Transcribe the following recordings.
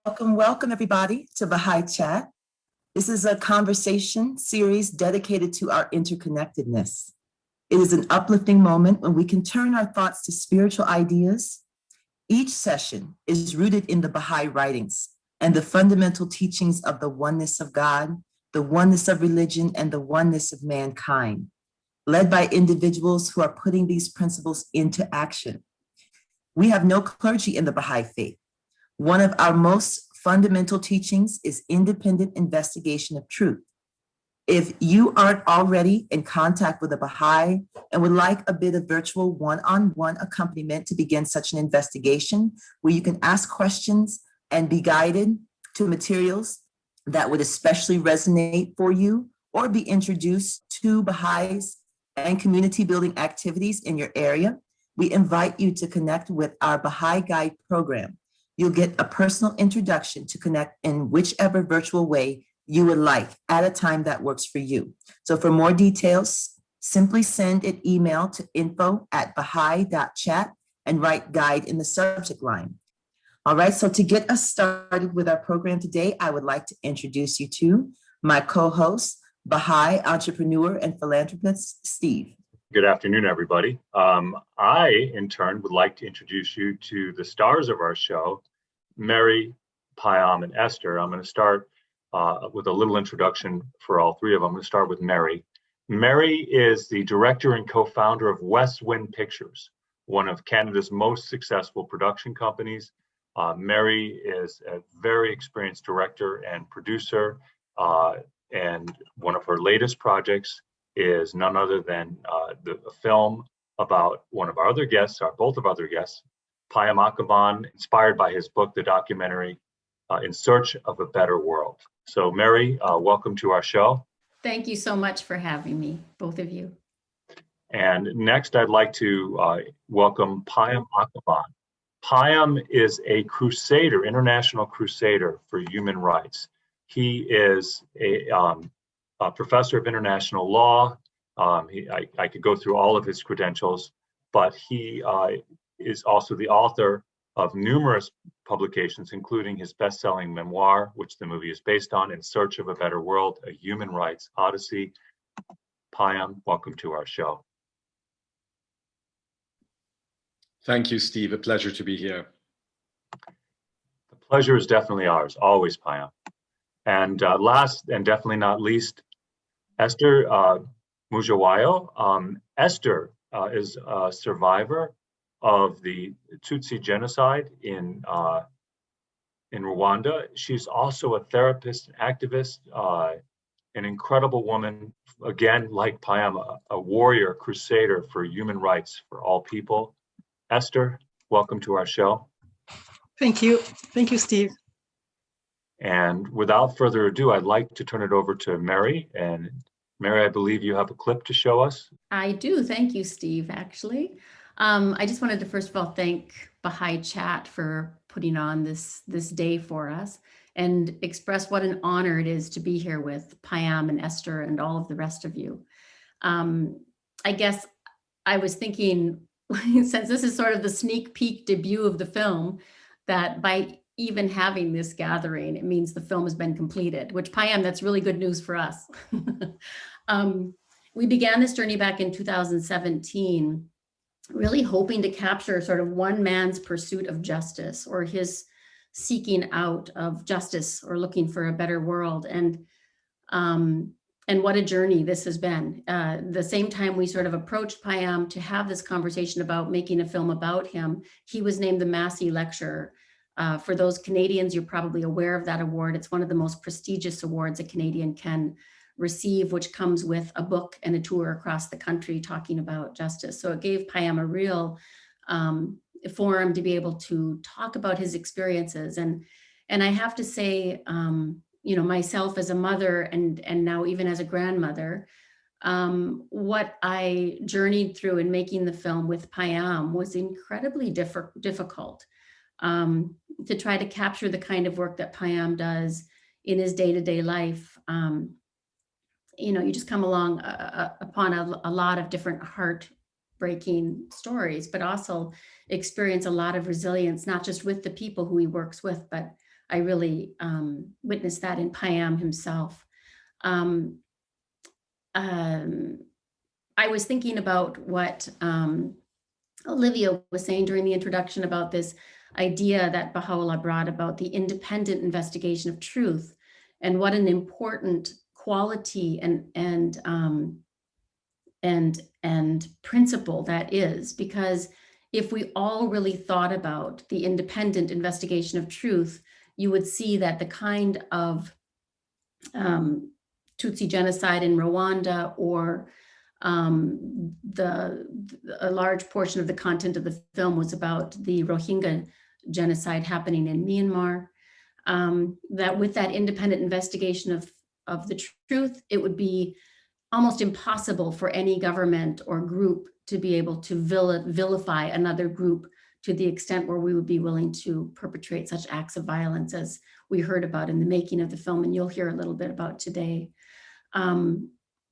Welcome everybody to Baha'i Chat. This is a conversation series dedicated to our interconnectedness. It is an uplifting moment when we can turn our thoughts to spiritual ideas. Each session is rooted in the Baha'i writings and the fundamental teachings of the oneness of God, the oneness of religion, and the oneness of mankind, led by individuals who are putting these principles into action. We have no clergy in the Baha'i faith. One of our most fundamental teachings is independent investigation of truth. If you aren't already in contact with a Baha'i and would like a bit of virtual one-on-one accompaniment to begin such an investigation, where you can ask questions and be guided to materials that would especially resonate for you, or be introduced to Baha'is and community building activities in your area, we invite you to connect with our Baha'i Guide program. You'll get a personal introduction to connect in whichever virtual way you would like at a time that works for you. So for more details, simply send an email to info@baha'i.chat and write guide in the subject line. All right, so to get us started with our program today, I would like to introduce you to my co-host, Baha'i entrepreneur and philanthropist, Steve. Good afternoon, everybody. I, in turn, would like to introduce you to the stars of our show, Mary, Payam, and Esther. I'm going to start with a little introduction for all three of them. I'm going to start with Mary. Mary is the director and co-founder of West Wind Pictures, one of Canada's most successful production companies. Mary is a very experienced director and producer, and one of her latest projects is none other than the film about one of our other guests, or both of our other guests, Payam Akhavan, inspired by his book, the documentary, In Search of a Better World. So Mary, welcome to our show. Thank you so much for having me, both of you. And next, I'd like to welcome Payam Akhavan. Payam is a crusader, international crusader for human rights. He is a professor of international law. I could go through all of his credentials, but he is also the author of numerous publications, including his best-selling memoir, which the movie is based on, In Search of a Better World, A Human Rights Odyssey. Payam, welcome to our show. Thank you, Steve. A pleasure to be here. The pleasure is definitely ours, always, Payam. And last and definitely not least, Esther Mujawayo. Esther is a survivor of the Tutsi genocide in Rwanda. She's also a therapist, activist, an incredible woman, again, like Payam, a warrior, crusader for human rights for all people. Esther, welcome to our show. Thank you. Thank you, Steve. And without further ado, I'd like to turn it over to Mary. And Mary, I believe you have a clip to show us. I do. Thank you, Steve, actually. I just wanted to first of all thank Baha'i Chat for putting on this day for us and express what an honor it is to be here with Payam and Esther and all of the rest of you. I guess I was thinking, since this is sort of the sneak peek debut of the film, that by even having this gathering, it means the film has been completed, which Payam, that's really good news for us. We began this journey back in 2017, really hoping to capture sort of one man's pursuit of justice, or his seeking out of justice, or looking for a better world. And what a journey this has been. The same time we sort of approached Payam to have this conversation about making a film about him, he was named the Massey Lecturer. For those Canadians, you're probably aware of that award. It's one of the most prestigious awards a Canadian can receive, which comes with a book and a tour across the country talking about justice. So it gave Payam a real forum to be able to talk about his experiences. And I have to say, myself as a mother and now even as a grandmother, what I journeyed through in making the film with Payam was incredibly difficult. To try to capture the kind of work that Payam does in his day-to-day life. You just come along upon a lot of different heartbreaking stories, but also experience a lot of resilience, not just with the people who he works with, but I really witnessed that in Payam himself. I was thinking about what Olivia was saying during the introduction about this idea that Baha'u'llah brought about the independent investigation of truth, and what an important quality and principle that is. Because if we all really thought about the independent investigation of truth, you would see that the kind of Tutsi genocide in Rwanda, or a large portion of the content of the film was about the Rohingya genocide happening in Myanmar, that with that independent investigation of the truth, it would be almost impossible for any government or group to be able to vilify another group to the extent where we would be willing to perpetrate such acts of violence as we heard about in the making of the film, and you'll hear a little bit about today.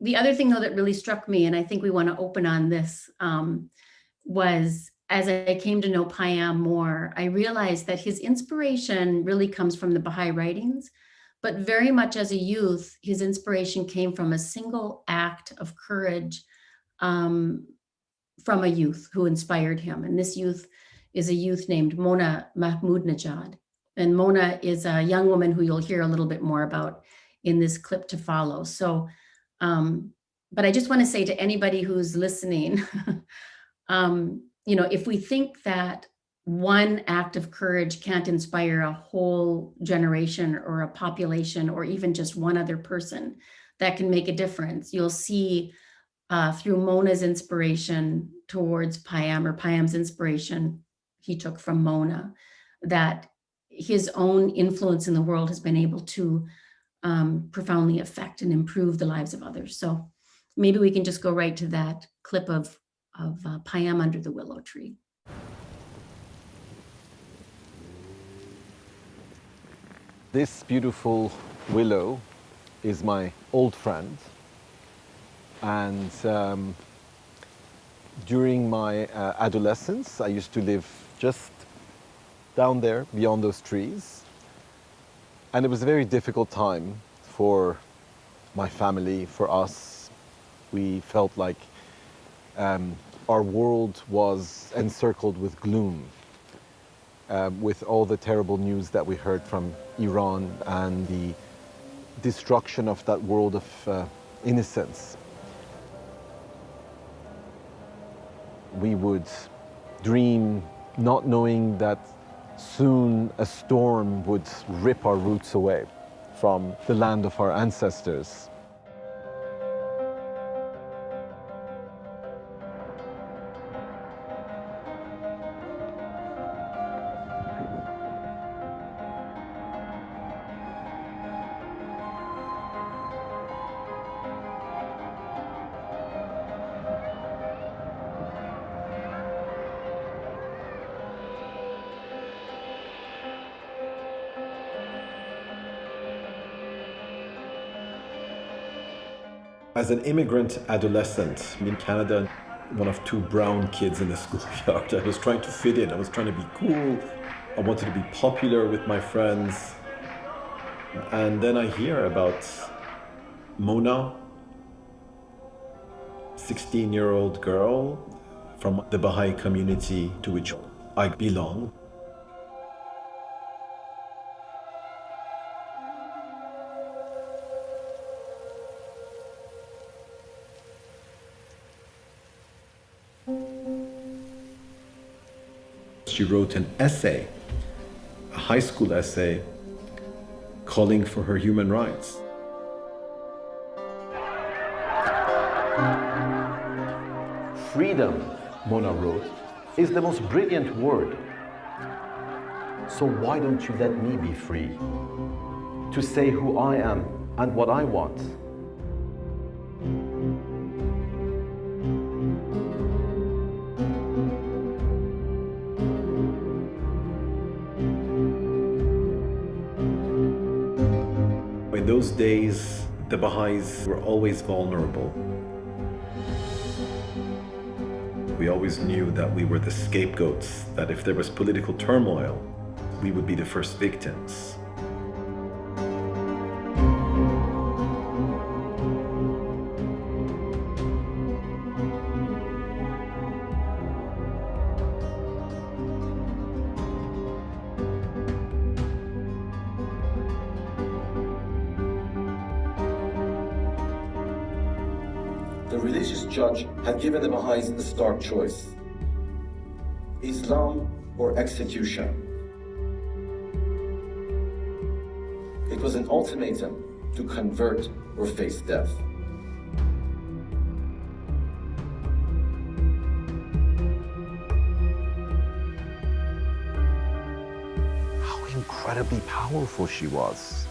The other thing, though, that really struck me, and I think we want to open on this, was as I came to know Payam more, I realized that his inspiration really comes from the Baha'i writings, but very much as a youth, his inspiration came from a single act of courage from a youth who inspired him. And this youth is a youth named Mona Mahmoud-Najad. And Mona is a young woman who you'll hear a little bit more about in this clip to follow. So, but I just want to say to anybody who's listening, if we think that one act of courage can't inspire a whole generation or a population or even just one other person that can make a difference, you'll see through Mona's inspiration towards Payam, or Payam's inspiration he took from Mona, that his own influence in the world has been able to profoundly affect and improve the lives of others. So maybe we can just go right to that clip of Payam under the willow tree. This beautiful willow is my old friend, and during my adolescence I used to live just down there beyond those trees, and it was a very difficult time for my family, for us. We felt like our world was encircled with gloom, with all the terrible news that we heard from Iran and the destruction of that world of innocence. We would dream not knowing that soon a storm would rip our roots away from the land of our ancestors. As an immigrant adolescent in Canada, one of two brown kids in the schoolyard, I was trying to fit in. I was trying to be cool. I wanted to be popular with my friends. And then I hear about Mona, 16-year-old girl from the Baha'i community to which I belong. She wrote an essay, a high school essay, calling for her human rights. Freedom, Mona wrote, is the most brilliant word. So why don't you let me be free to say who I am and what I want? In those days, the Baha'is were always vulnerable. We always knew that we were the scapegoats, that if there was political turmoil, we would be the first victims. religious judge had given the Baha'is a stark choice: Islam or execution. It was an ultimatum to convert or face death. How incredibly powerful she was,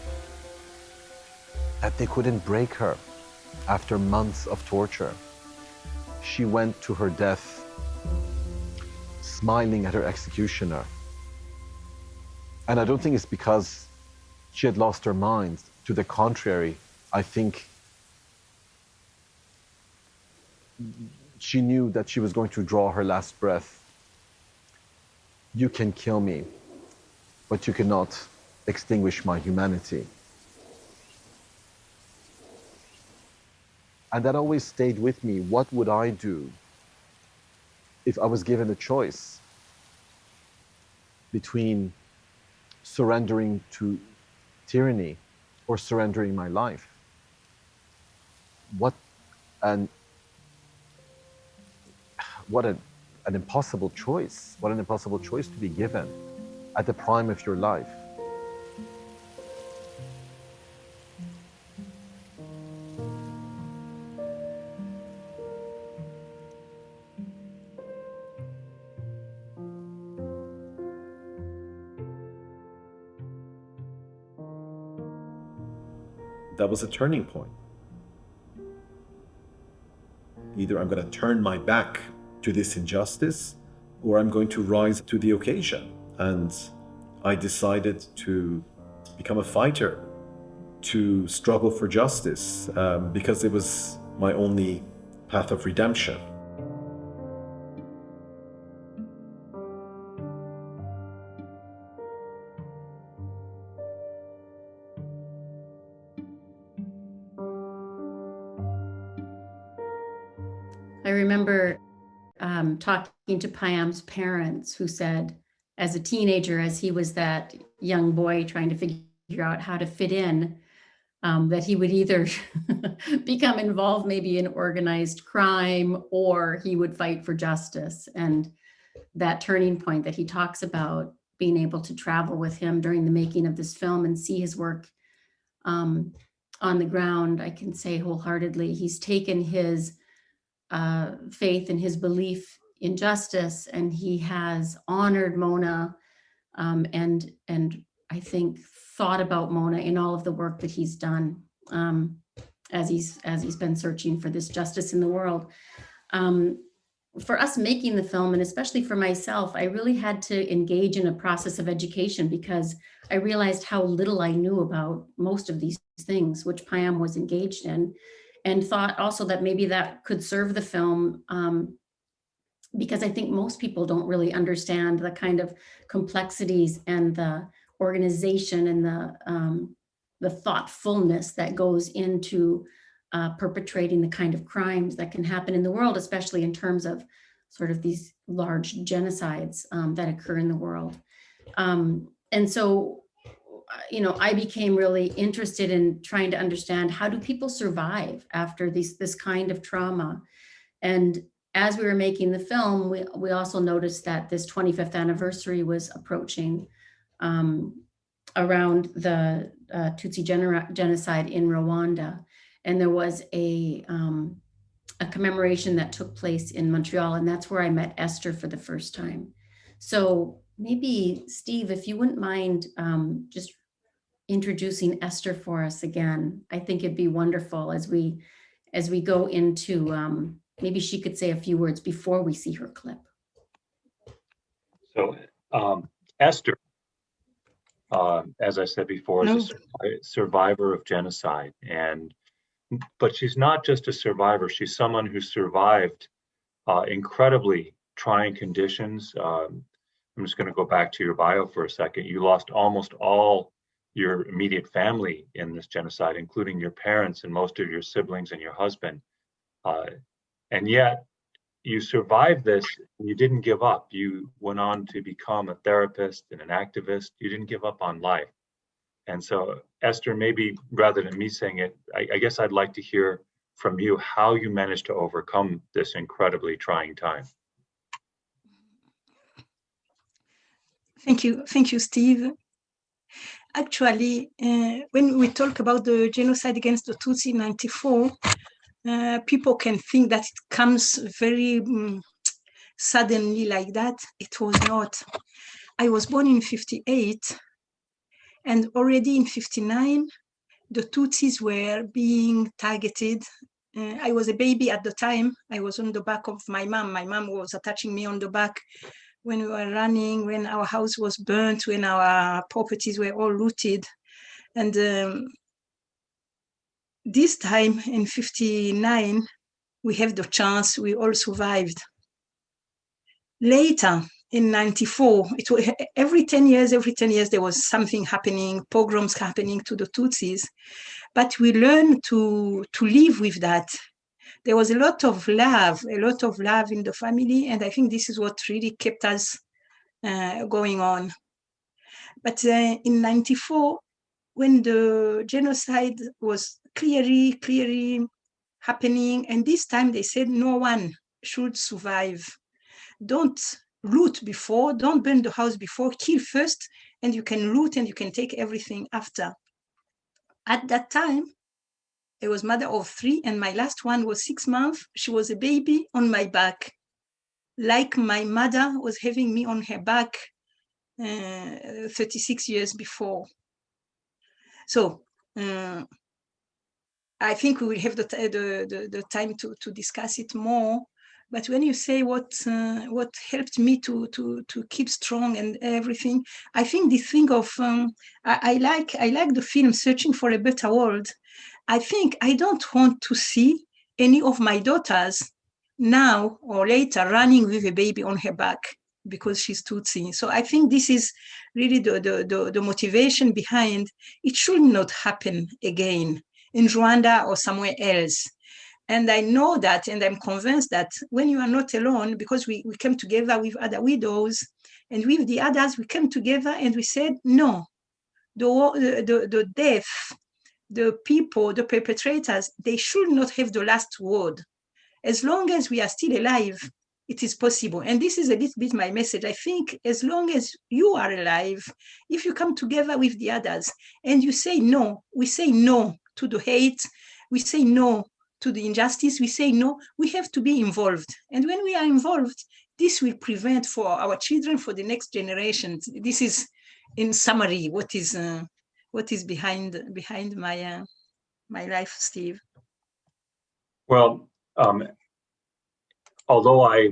that they couldn't break her after months of torture. She went to her death smiling at her executioner. And I don't think it's because she had lost her mind. To the contrary, I think she knew that she was going to draw her last breath. You can kill me, but you cannot extinguish my humanity. And that always stayed with me. What would I do if I was given a choice between surrendering to tyranny or surrendering my life? What an impossible choice. What an impossible choice to be given at the prime of your life. That was a turning point. Either I'm going to turn my back to this injustice, or I'm going to rise to the occasion. And I decided to become a fighter, to struggle for justice, because it was my only path of redemption. I remember talking to Payam's parents, who said, as a teenager, as he was that young boy trying to figure out how to fit in, that he would either become involved maybe in organized crime, or he would fight for justice. And that turning point that he talks about, being able to travel with him during the making of this film and see his work on the ground, I can say wholeheartedly, he's taken his faith and his belief in justice, and he has honored Mona, and I think thought about Mona in all of the work that he's done, as he's been searching for this justice in the world. For us making the film, and especially for myself, I really had to engage in a process of education, because I realized how little I knew about most of these things, which Payam was engaged in, and thought also that maybe that could serve the film, because I think most people don't really understand the kind of complexities and the organization and the thoughtfulness that goes into perpetrating the kind of crimes that can happen in the world, especially in terms of sort of these large genocides that occur in the world. And so, I became really interested in trying to understand, how do people survive after this kind of trauma? And as we were making the film, we also noticed that this 25th anniversary was approaching around the Tutsi genocide in Rwanda. And there was a commemoration that took place in Montreal, and that's where I met Esther for the first time. So maybe, Steve, if you wouldn't mind just introducing Esther for us again, I think it'd be wonderful as we go into, maybe she could say a few words before we see her clip. So Esther, as I said before, is a survivor of genocide, but she's not just a survivor. She's someone who survived incredibly trying conditions. I'm just going to go back to your bio for a second. You lost almost all your immediate family in this genocide, including your parents and most of your siblings and your husband. And yet you survived this. You didn't give up. You went on to become a therapist and an activist. You didn't give up on life. And so, Esther, maybe rather than me saying it, I guess I'd like to hear from you how you managed to overcome this incredibly trying time. Thank you, Steve. Actually, when we talk about the genocide against the Tutsi in 94, people can think that it comes very suddenly like that. It was not. I was born in 58, and already in 59, the Tutsis were being targeted. I was a baby at the time. I was on the back of my mom. My mom was attaching me on the back when we were running, when our house was burnt, when our properties were all looted. And this time in 59, we have the chance, we all survived. Later, in 94, every 10 years, there was something happening, pogroms happening to the Tutsis, but we learned to live with that. There was a lot of love in the family, and I think this is what really kept us going on. But in 94, when the genocide was clearly happening, and this time they said no one should survive. Don't loot before, don't burn the house before, kill first, and you can loot and you can take everything after. At that time, I was mother of 3, and my last one was 6 months. She was a baby on my back, like my mother was having me on her back 36 years before. So I think we will have the time to discuss it more. But when you say what helped me to keep strong and everything, I think the thing of I like the film Searching for a Better World. I think I don't want to see any of my daughters now or later running with a baby on her back because she's Tutsi. So I think this is really the motivation behind it. Should not happen again in Rwanda or somewhere else. And I know that, and I'm convinced that when you are not alone, because we came together with other widows, and with the others, we came together and we said, no, the death, the people, the perpetrators, they should not have the last word. As long as we are still alive, it is possible. And this is a little bit my message. I think as long as you are alive, if you come together with the others and you say no, we say no to the hate, we say no to the injustice, we say no, we have to be involved. And when we are involved, this will prevent for our children, for the next generations. This is, in summary, what is behind my life, Steve. Well, although I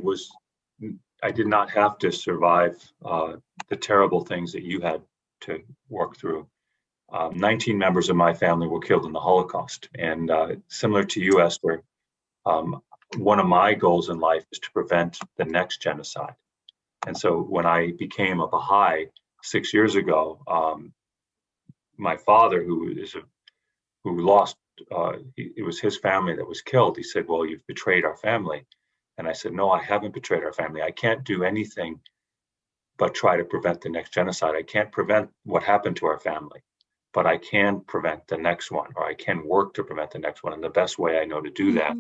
did not have to survive the terrible things that you had to work through. 19 members of my family were killed in the Holocaust. And similar to you, Esther, one of my goals in life is to prevent the next genocide. And so when I became a Baha'i 6 years ago, my father, it was his family that was killed. He said, well, you've betrayed our family. And I said, no, I haven't betrayed our family. I can't do anything but try to prevent the next genocide. I can't prevent what happened to our family, but I can prevent the next one, or I can work to prevent the next one. And the best way I know to do that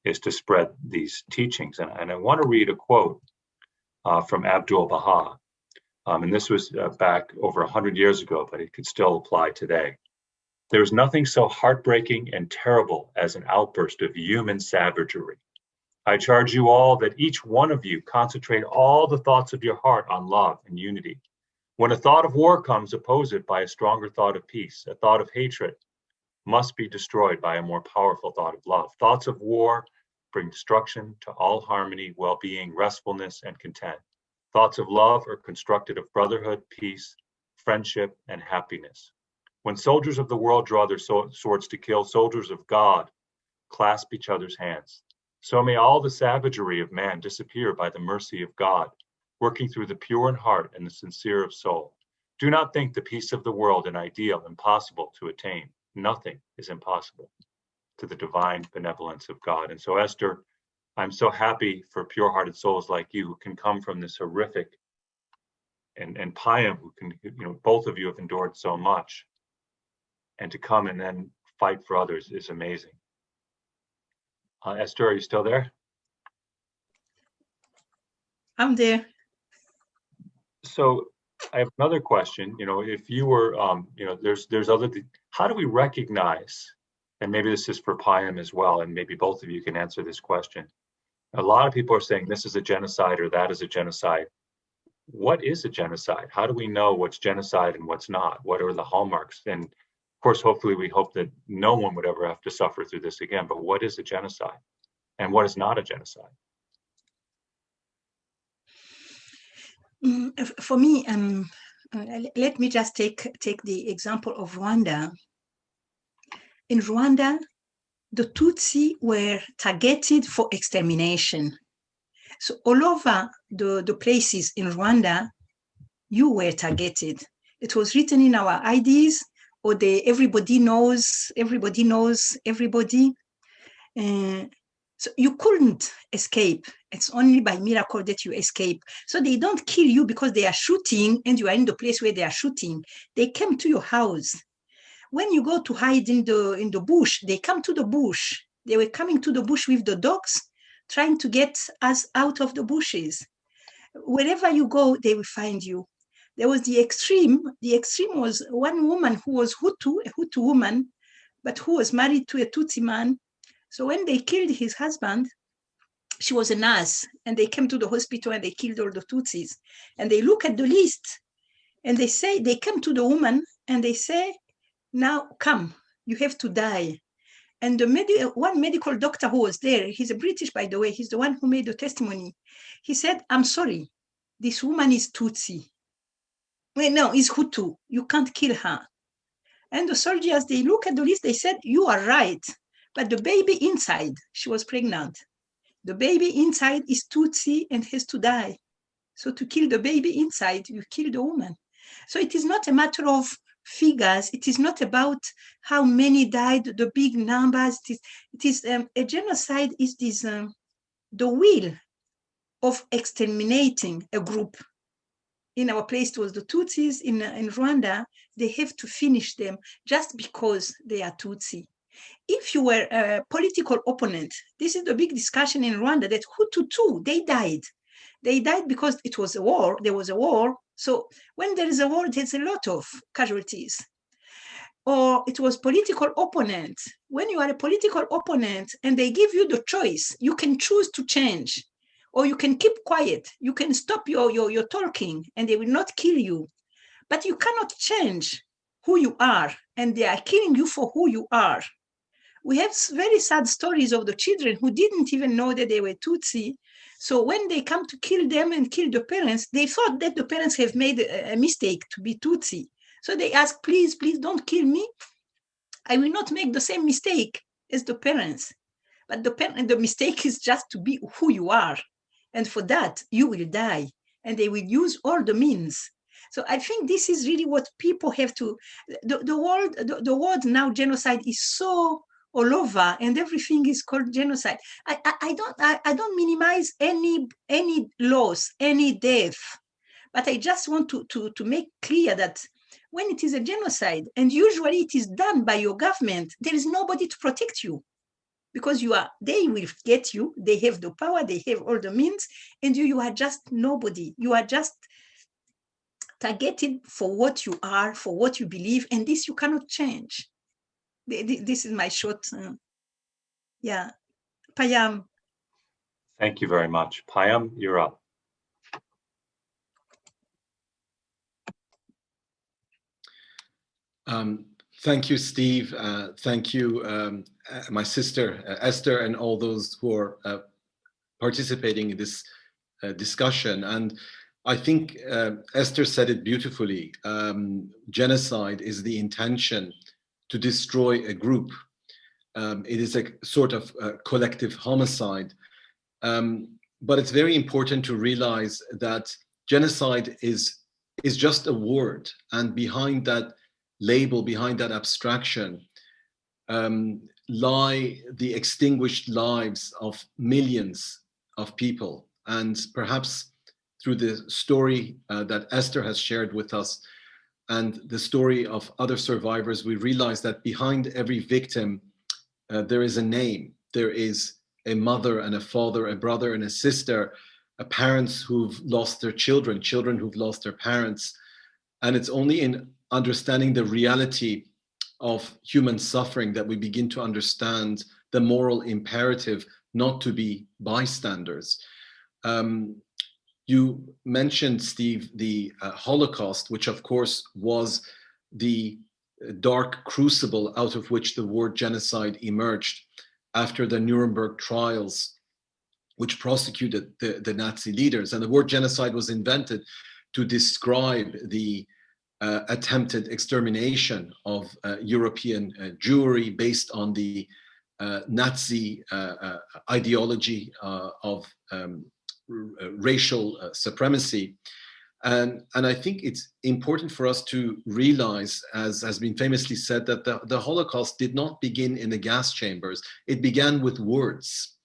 is to spread these teachings. And I want to read a quote from Abdul Baha. And this was back over 100 years ago, but it could still apply today. There is nothing so heartbreaking and terrible as an outburst of human savagery. I charge you all that each one of you concentrate all the thoughts of your heart on love and unity. When a thought of war comes, oppose it by a stronger thought of peace. A thought of hatred must be destroyed by a more powerful thought of love. Thoughts of war bring destruction to all harmony, well-being, restfulness, and content. Thoughts of love are constructed of brotherhood, peace, friendship, and happiness. When soldiers of the world draw their swords to kill, soldiers of God clasp each other's hands. So may all the savagery of man disappear by the mercy of God, working through the pure in heart and the sincere of soul. Do not think the peace of the world an ideal impossible to attain. Nothing is impossible to the divine benevolence of God. And so, Esther, I'm so happy for pure-hearted souls like you who can come from this horrific, and Payam, who can, both of you have endured so much, and to come and then fight for others is amazing. Esther, are you still there? I'm there. So I have another question. If you were, there's other, how do we recognize, and maybe this is for Payam as well, and maybe both of you can answer this question. A lot of people are saying this is a genocide or that is a genocide. What is a genocide? How do we know what's genocide and what's not? What are the hallmarks? And of course, hopefully we hope that no one would ever have to suffer through this again, but what is a genocide and what is not a genocide? For me, let me just take the example of Rwanda. In Rwanda, the Tutsi were targeted for extermination. So all over the places in Rwanda, you were targeted. It was written in our IDs, or everybody knows everybody. So you couldn't escape. It's only by miracle that you escape. So they don't kill you because they are shooting and you are in the place where they are shooting. They came to your house. When you go to hide in the bush, they come to the bush. They were coming to the bush with the dogs, trying to get us out of the bushes. Wherever you go, they will find you. There was the extreme. The extreme was one woman who was Hutu, a Hutu woman, but who was married to a Tutsi man. So when they killed his husband, she was a nurse, and they came to the hospital and they killed all the Tutsis. And they look at the list and they come to the woman and they say, now come, you have to die. And one medical doctor who was there, he's a British, by the way, he's the one who made the testimony. He said, I'm sorry, this woman is Tutsi. Wait, no, it's Hutu. You can't kill her. And the soldiers, they look at the list, they said, you are right. But the baby inside, she was pregnant. The baby inside is Tutsi and has to die. So to kill the baby inside, you kill the woman. So it is not a matter of figures. It is not about how many died, the big numbers. It is a genocide is this the will of exterminating a group. In our place, it was the Tutsis. In Rwanda, they have to finish them just because they are Tutsi. If you were a political opponent, this is the big discussion in Rwanda, that Hutu too, they died. They died because it was a war. There was a war. So when there is a war, there's a lot of casualties. Or it was political opponent. When you are a political opponent and they give you the choice, you can choose to change, or you can keep quiet. You can stop your talking and they will not kill you. But you cannot change who you are, and they are killing you for who you are. We have very sad stories of the children who didn't even know that they were Tutsi. So when they come to kill them and kill the parents, they thought that the parents have made a mistake to be Tutsi. So they ask, please, please don't kill me. I will not make the same mistake as the parents. But the mistake is just to be who you are. And for that, you will die. And they will use all the means. So I think this is really what people have to, the word now genocide is so all over, and everything is called genocide. I don't minimize any loss, any death, but I just want to make clear that when it is a genocide, and usually it is done by your government, there is nobody to protect you, because they will get you. They have the power, they have all the means, and you are just nobody. You are just targeted for what you are, for what you believe, and this you cannot change. This is my short, Payam. Thank you very much. Payam, you're up. Thank you, Steve. Thank you, my sister, Esther, and all those who are participating in this discussion. And I think Esther said it beautifully. Genocide is the intention to destroy a group. It is a sort of collective homicide. But it's very important to realize that genocide is just a word, and behind that label, behind that abstraction, lie the extinguished lives of millions of people. And perhaps through the story that Esther has shared with us, and the story of other survivors, we realize that behind every victim, there is a name, there is a mother and a father, a brother and a sister, parents who've lost their children, children who've lost their parents. And it's only in understanding the reality of human suffering that we begin to understand the moral imperative not to be bystanders. You mentioned, Steve, the Holocaust, which of course was the dark crucible out of which the word genocide emerged after the Nuremberg trials, which prosecuted the Nazi leaders. And the word genocide was invented to describe the attempted extermination of European Jewry based on the Nazi ideology of racial supremacy. And I think it's important for us to realize, as has been famously said, that the Holocaust did not begin in the gas chambers. It began with words.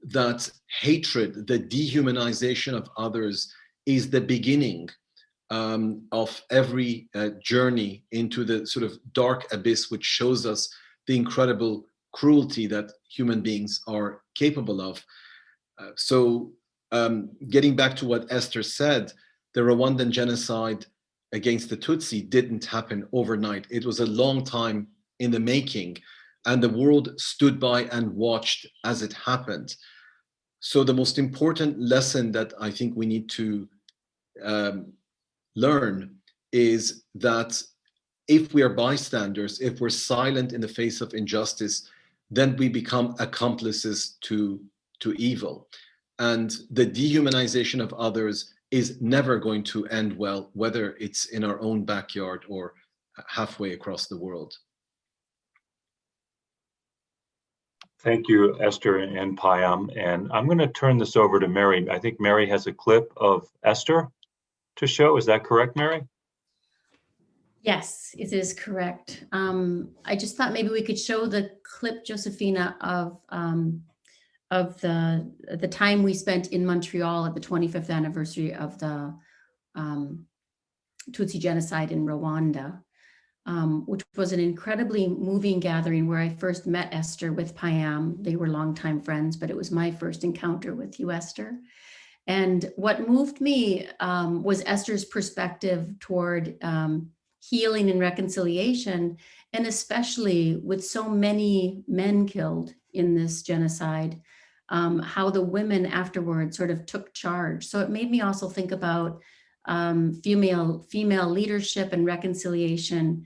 That hatred, the dehumanization of others, is the beginning of every journey into the sort of dark abyss, which shows us the incredible cruelty that human beings are capable of. So getting back to what Esther said, the Rwandan genocide against the Tutsi didn't happen overnight. It was a long time in the making, and the world stood by and watched as it happened. So the most important lesson that I think we need to learn is that if we are bystanders, if we're silent in the face of injustice, then we become accomplices to evil. And the dehumanization of others is never going to end well, whether it's in our own backyard or halfway across the world. Thank you, Esther and Payam. And I'm going to turn this over to Mary. I think Mary has a clip of Esther to show. Is that correct, Mary? Yes, it is correct. I just thought maybe we could show the clip, Josefina, of the time we spent in Montreal at the 25th anniversary of the Tutsi genocide in Rwanda, which was an incredibly moving gathering where I first met Esther with Payam. They were longtime friends, but it was my first encounter with you, Esther. And what moved me was Esther's perspective toward healing and reconciliation, and especially with so many men killed in this genocide, how the women afterwards sort of took charge. So it made me also think about female leadership and reconciliation.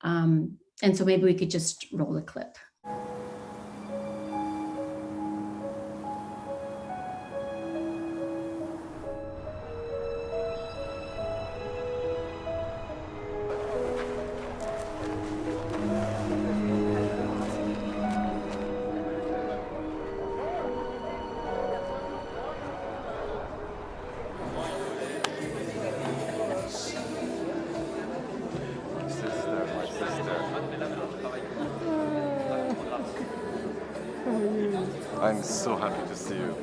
And so maybe we could just roll a clip. I'm so happy to see you.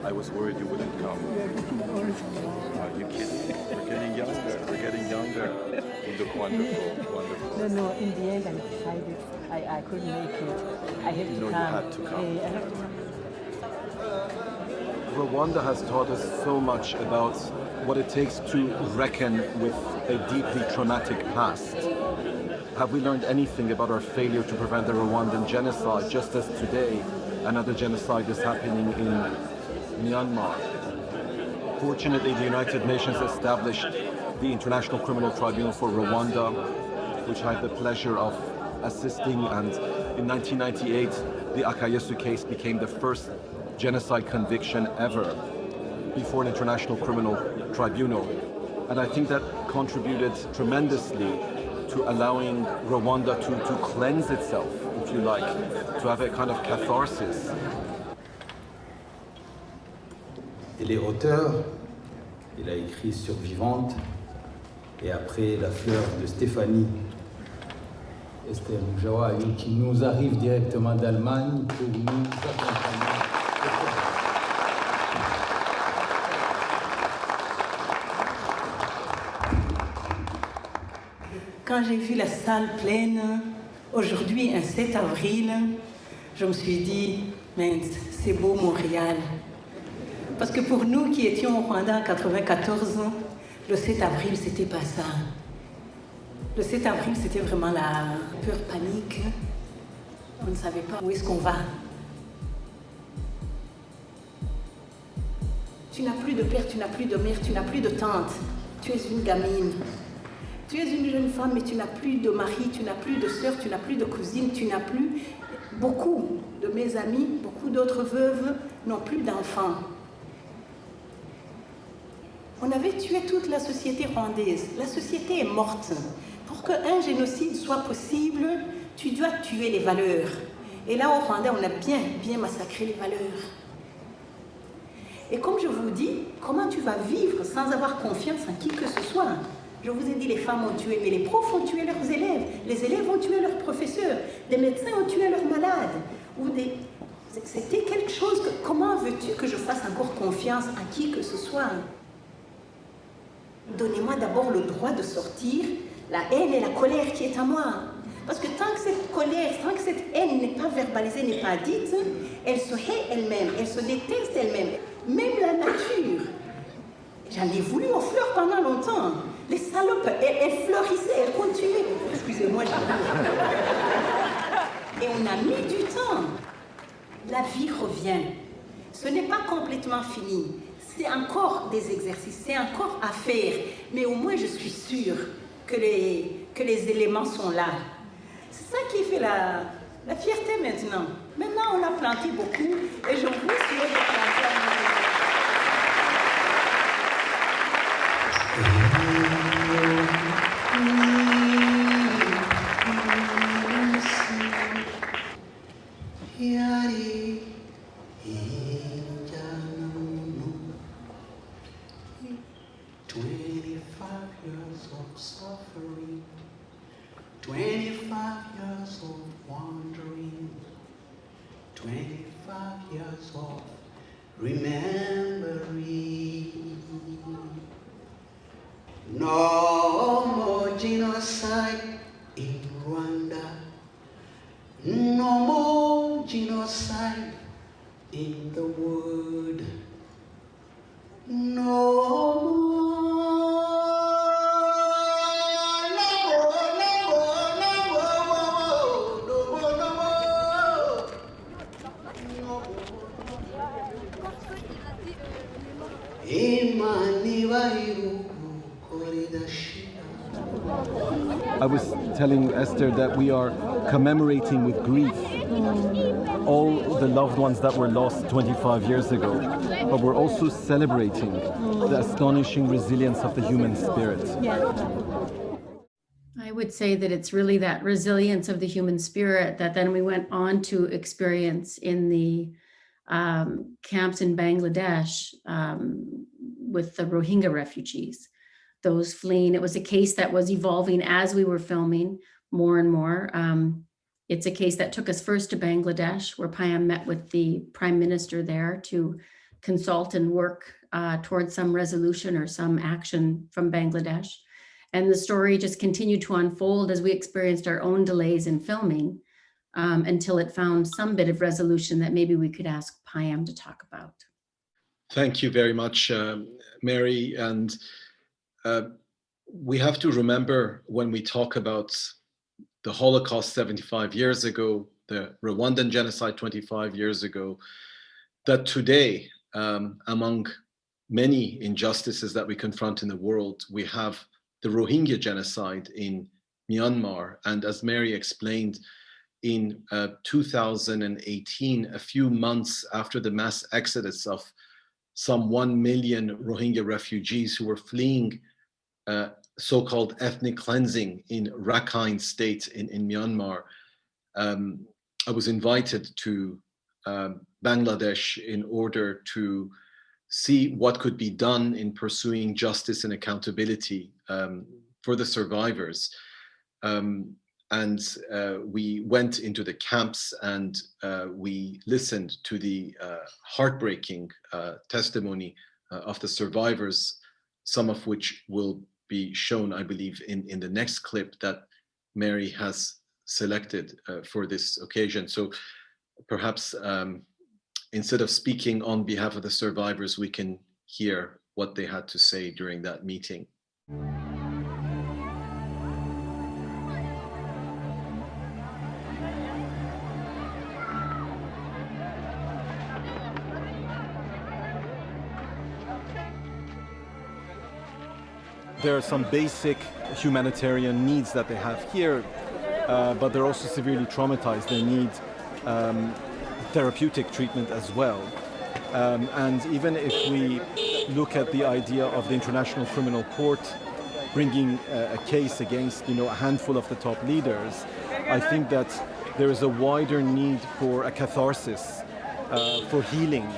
I was worried you wouldn't come. Are you kidding? We're getting younger. We're getting younger. You look wonderful. Wonderful. No, in the end I decided I couldn't make it. I had to come. You had to come. I had to come. Rwanda has taught us so much about what it takes to reckon with a deeply traumatic past. Have we learned anything about our failure to prevent the Rwandan genocide, just as today another genocide is happening in Myanmar? Fortunately, the United Nations established the International Criminal Tribunal for Rwanda, which I had the pleasure of assisting, and in 1998, the Akayesu case became the first genocide conviction ever before an International Criminal Tribunal. And I think that contributed tremendously to allowing Rwanda to cleanse itself, if you like, to have a kind of catharsis. Il est auteur, il a écrit Survivante, et après La fleur de Stéphanie, Esther Mujawayo, qui nous arrive directement d'Allemagne pour nous accompagner. Quand j'ai vu la salle pleine, aujourd'hui, un 7 avril, je me suis dit, Mais c'est beau Montréal. Parce que pour nous qui étions au Rwanda en 94, le 7 avril, c'était pas ça. Le 7 avril, c'était vraiment la peur panique. On ne savait pas où est-ce qu'on va. Tu n'as plus de père, tu n'as plus de mère, tu n'as plus de tante. Tu es une gamine. Tu es une jeune femme, mais tu n'as plus de mari, tu n'as plus de sœur, tu n'as plus de cousine, tu n'as plus... Beaucoup de mes amis, beaucoup d'autres veuves n'ont plus d'enfants. On avait tué toute la société rwandaise. La société est morte. Pour qu'un génocide soit possible, tu dois tuer les valeurs. Et là, au Rwanda, on a bien massacré les valeurs. Et comme je vous dis, comment tu vas vivre sans avoir confiance en qui que ce soit? Je vous ai dit, les femmes ont tué, mais les profs ont tué leurs élèves. Les élèves ont tué leurs professeurs. Des médecins ont tué leurs malades. C'était quelque chose que... Comment veux-tu que je fasse encore confiance à qui que ce soit? Donnez-moi d'abord le droit de sortir la haine et la colère qui est à moi. Parce que tant que cette colère, tant que cette haine n'est pas verbalisée, n'est pas dite, elle se hait elle-même, elle se déteste elle-même. Même la nature. J'en ai voulu aux fleurs pendant longtemps. Les salopes, elles fleurissaient, elles continuaient. Excusez-moi, et on a mis du temps. La vie revient. Ce n'est pas complètement fini. C'est encore des exercices, c'est encore à faire. Mais au moins, je suis sûre que les éléments sont là. C'est ça qui fait la fierté maintenant. Maintenant, on a planté beaucoup et je vous souhaite de planter à nouveau. Suffering, 25 years of wandering, 25 years of remembering. No more genocide in Rwanda, no more genocide in the world, no more. I was telling Esther that we are commemorating with grief all the loved ones that were lost 25 years ago, but we're also celebrating the astonishing resilience of the human spirit. I would say that it's really that resilience of the human spirit that then we went on to experience in the camps in Bangladesh with the Rohingya refugees, those fleeing. It was a case that was evolving as we were filming more and more. It's a case that took us first to Bangladesh, where Payam met with the prime minister there to consult and work towards some resolution or some action from Bangladesh. And the story just continued to unfold as we experienced our own delays in filming until it found some bit of resolution that maybe we could ask Payam to talk about. Thank you very much, Mary. And we have to remember when we talk about the Holocaust 75 years ago, the Rwandan Genocide 25 years ago, that today, among many injustices that we confront in the world, we have the Rohingya Genocide in Myanmar. And as Mary explained, in 2018, a few months after the mass exodus of some 1 million Rohingya refugees who were fleeing so-called ethnic cleansing in Rakhine state in Myanmar, I was invited to Bangladesh in order to see what could be done in pursuing justice and accountability for the survivors. And we went into the camps and we listened to the heartbreaking testimony of the survivors, some of which will be shown, I believe, in the next clip that Mary has selected for this occasion. So perhaps instead of speaking on behalf of the survivors, we can hear what they had to say during that meeting. There are some basic humanitarian needs that they have here, but they're also severely traumatized. They need therapeutic treatment as well. And even if we look at the idea of the International Criminal Court bringing a case against, a handful of the top leaders, I think that there is a wider need for a catharsis, for healing.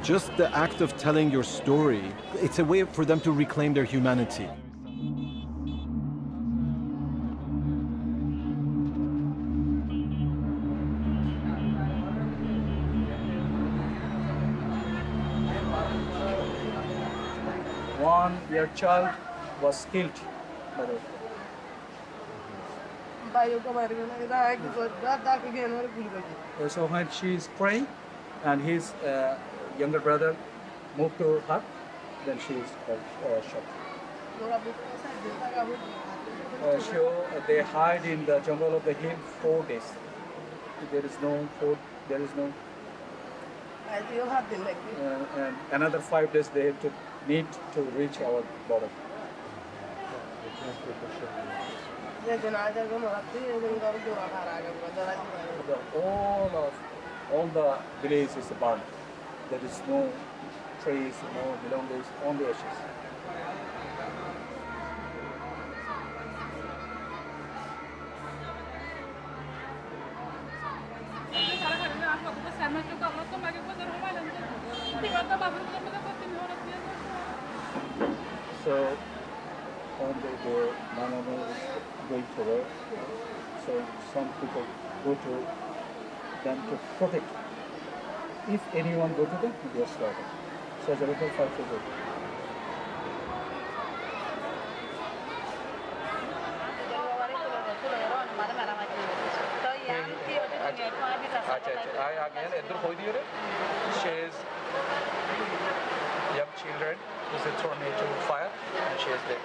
Just the act of telling your story, it's a way for them to reclaim their humanity. Your child was killed by the So when she is praying and his younger brother moved to her, then she is shot. They hide in the jungle of the hill 4 days. There is no food, there is no... and another 5 days they have to need to reach our border. All the village is burned. There is no trees, no belongings, only ashes. So on the day, my mama is going to work. So some people go to them to protect. If anyone go to them, they are slaughtered. So the local fight for good. She is young children is a tornado fire and she is dead.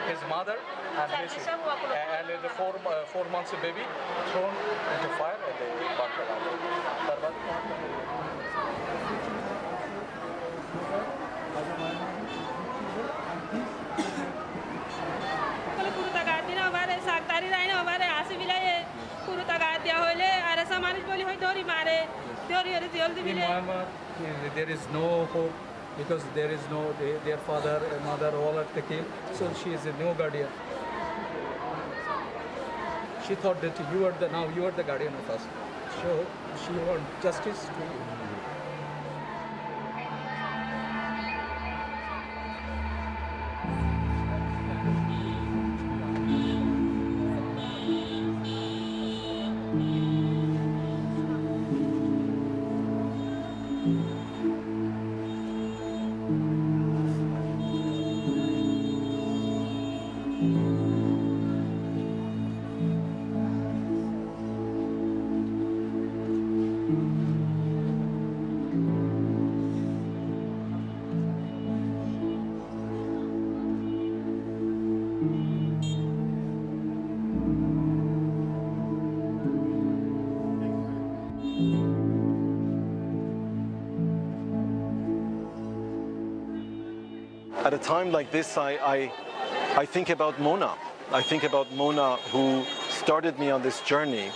His mother and the 4 months baby thrown into fire and they burnt There is no hope because there is no their father and mother all at the kill, so she is a no guardian. She thought that you are the guardian of us, so she wants justice to you. At a time like this, I think about Mona. I think about Mona, who started me on this journey.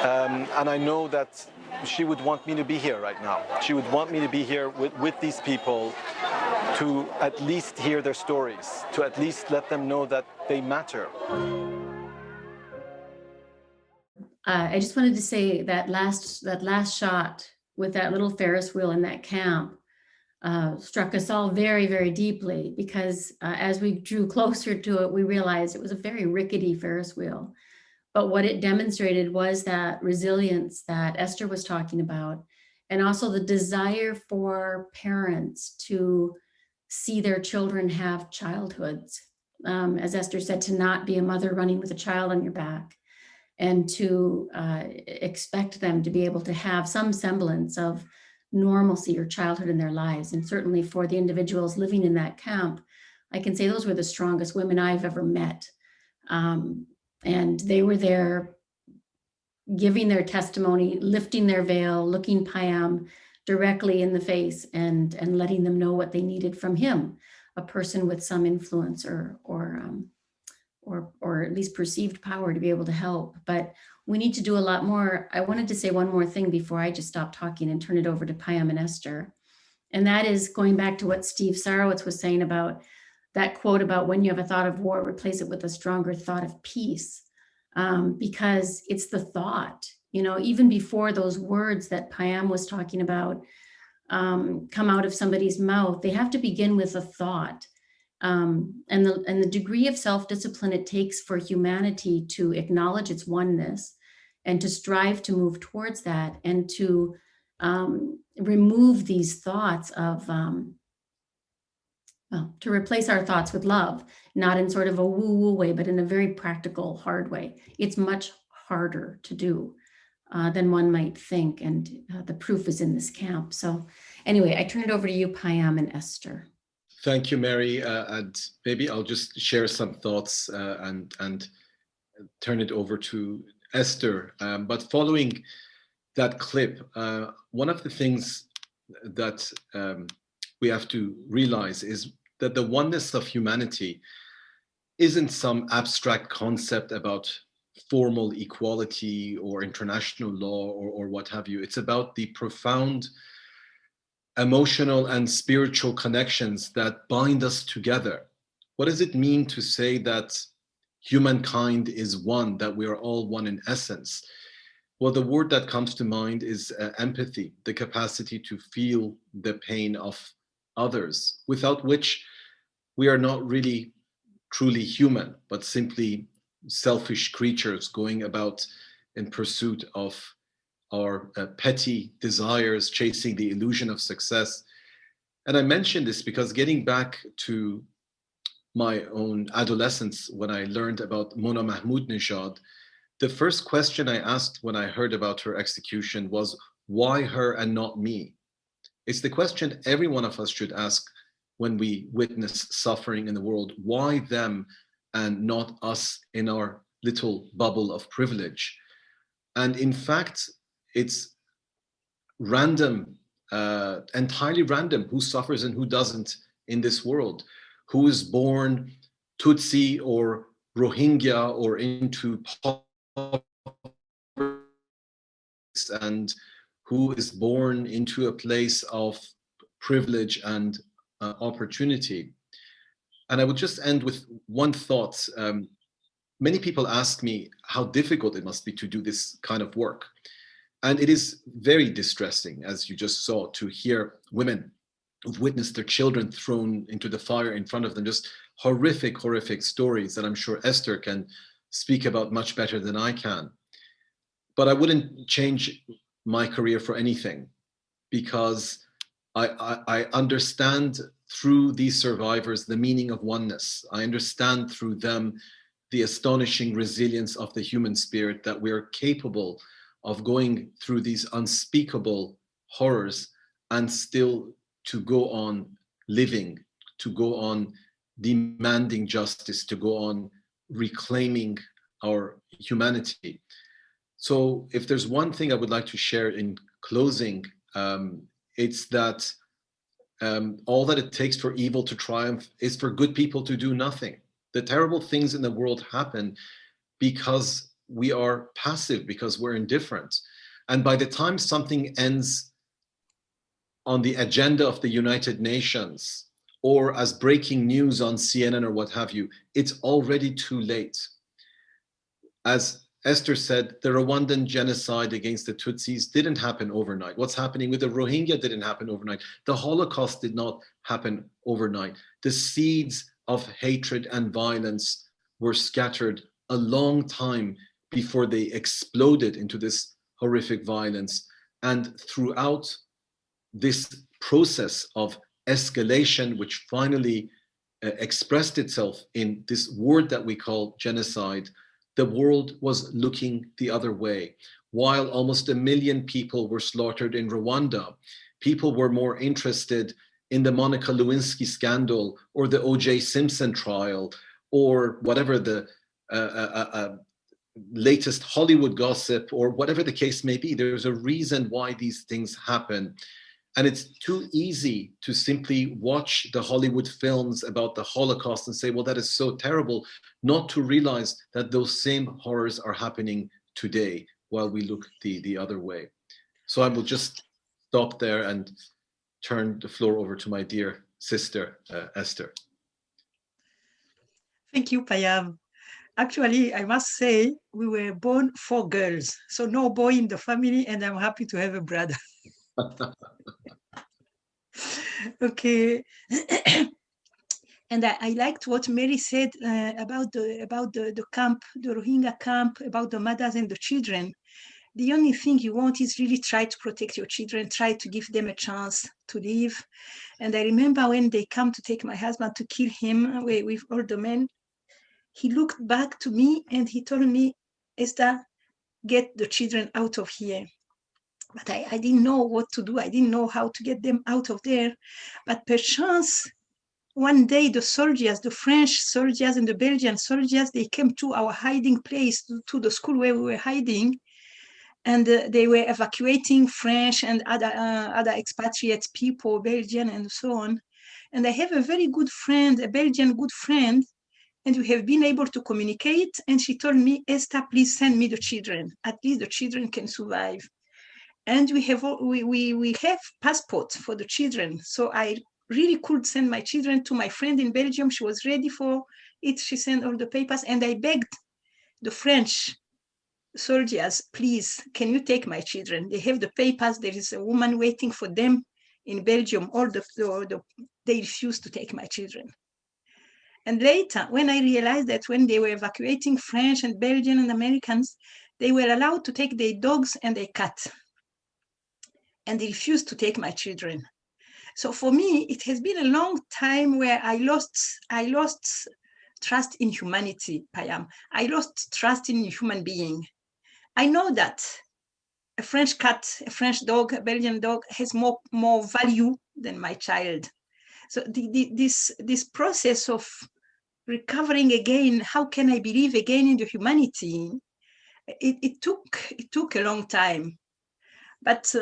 And I know that she would want me to be here right now. She would want me to be here with these people to at least hear their stories, to at least let them know that they matter. I just wanted to say that last shot with that little Ferris wheel in that camp struck us all very, very deeply, because as we drew closer to it, we realized it was a very rickety Ferris wheel. But what it demonstrated was that resilience that Esther was talking about, and also the desire for parents to see their children have childhoods. As Esther said, to not be a mother running with a child on your back, and to expect them to be able to have some semblance of normalcy or childhood in their lives. And certainly for the individuals living in that camp, I can say those were the strongest women I've ever met. And they were there giving their testimony, lifting their veil, looking Payam directly in the face, and letting them know what they needed from him, a person with some influence or at least perceived power to be able to help. But we need to do a lot more. I wanted to say one more thing before I just stop talking and turn it over to Payam and Esther. And that is going back to what Steve Sarowitz was saying about that quote about when you have a thought of war, replace it with a stronger thought of peace. Because it's the thought, even before those words that Payam was talking about come out of somebody's mouth, they have to begin with a thought. And the degree of self-discipline it takes for humanity to acknowledge its oneness and to strive to move towards that, and to remove these thoughts of, to replace our thoughts with love, not in sort of a woo-woo way, but in a very practical, hard way. It's much harder to do than one might think, and the proof is in this camp. So anyway, I turn it over to you, Payam and Esther. Thank you, Mary. And maybe I'll just share some thoughts and turn it over to Esther. But following that clip, one of the things that we have to realize is that the oneness of humanity isn't some abstract concept about formal equality or international law or what have you. It's about the profound emotional and spiritual connections that bind us together. What does it mean to say that humankind is one, that we are all one in essence? Well, the word that comes to mind is empathy, the capacity to feel the pain of others, without which we are not really truly human, but simply selfish creatures going about in pursuit of our petty desires, chasing the illusion of success. And I mention this because getting back to my own adolescence, when I learned about Mona Mahmoud-Nejad, the first question I asked when I heard about her execution was, why her and not me? It's the question every one of us should ask when we witness suffering in the world. Why them and not us in our little bubble of privilege? And in fact, it's random, entirely random, who suffers and who doesn't in this world, who is born Tutsi or Rohingya or into poverty, and who is born into a place of privilege and opportunity. And I would just end with one thought. Many people ask me how difficult it must be to do this kind of work. And it is very distressing, as you just saw, to hear women who've witnessed their children thrown into the fire in front of them, just horrific, horrific stories that I'm sure Esther can speak about much better than I can. But I wouldn't change my career for anything, because I understand through these survivors the meaning of oneness. I understand through them the astonishing resilience of the human spirit, that we're capable of going through these unspeakable horrors and still to go on living, to go on demanding justice, to go on reclaiming our humanity. So if there's one thing I would like to share in closing, it's that all that it takes for evil to triumph is for good people to do nothing. The terrible things in the world happen because we are passive, because we're indifferent. And by the time something ends on the agenda of the United Nations or as breaking news on CNN or what have you, it's already too late. As Esther said, the Rwandan genocide against the Tutsis didn't happen overnight. What's happening with the Rohingya didn't happen overnight. The Holocaust did not happen overnight. The seeds of hatred and violence were scattered a long time before they exploded into this horrific violence. And throughout this process of escalation, which finally expressed itself in this word that we call genocide, the world was looking the other way. While almost 1 million people were slaughtered in Rwanda, people were more interested in the Monica Lewinsky scandal or the O.J. Simpson trial or whatever the latest Hollywood gossip or whatever the case may be. There's a reason why these things happen. And it's too easy to simply watch the Hollywood films about the Holocaust and say, well, that is so terrible, not to realize that those same horrors are happening today while we look the other way. So I will just stop there and turn the floor over to my dear sister, Esther. Thank you, Payam. Actually, I must say, we were born 4 girls, so no boy in the family, and I'm happy to have a brother. Okay. And I liked what Mary said about the camp, the Rohingya camp, about the mothers and the children. The only thing you want is really try to protect your children, try to give them a chance to live. And I remember when they come to take my husband to kill him with all the men, he looked back to me and he told me, Esther, get the children out of here. But I didn't know what to do. I didn't know how to get them out of there. But perchance, one day the soldiers, the French soldiers and the Belgian soldiers, they came to our hiding place, to the school where we were hiding. And they were evacuating French and other expatriate people, Belgian and so on. And I have a very good friend, a Belgian good friend, and we have been able to communicate. And she told me, Esther, please send me the children. At least the children can survive. And we have passports for the children. So I really could send my children to my friend in Belgium. She was ready for it. She sent all the papers. And I begged the French soldiers, please, can you take my children? They have the papers. There is a woman waiting for them in Belgium. They refused to take my children. And later, when I realized that when they were evacuating French and Belgian and Americans, they were allowed to take their dogs and their cat. And they refused to take my children. So for me, it has been a long time where I lost trust in humanity, Payam. I lost trust in human being. I know that a French cat, a French dog, a Belgian dog has more value than my child. So this process of recovering again, how can I believe again in the humanity? It took a long time. But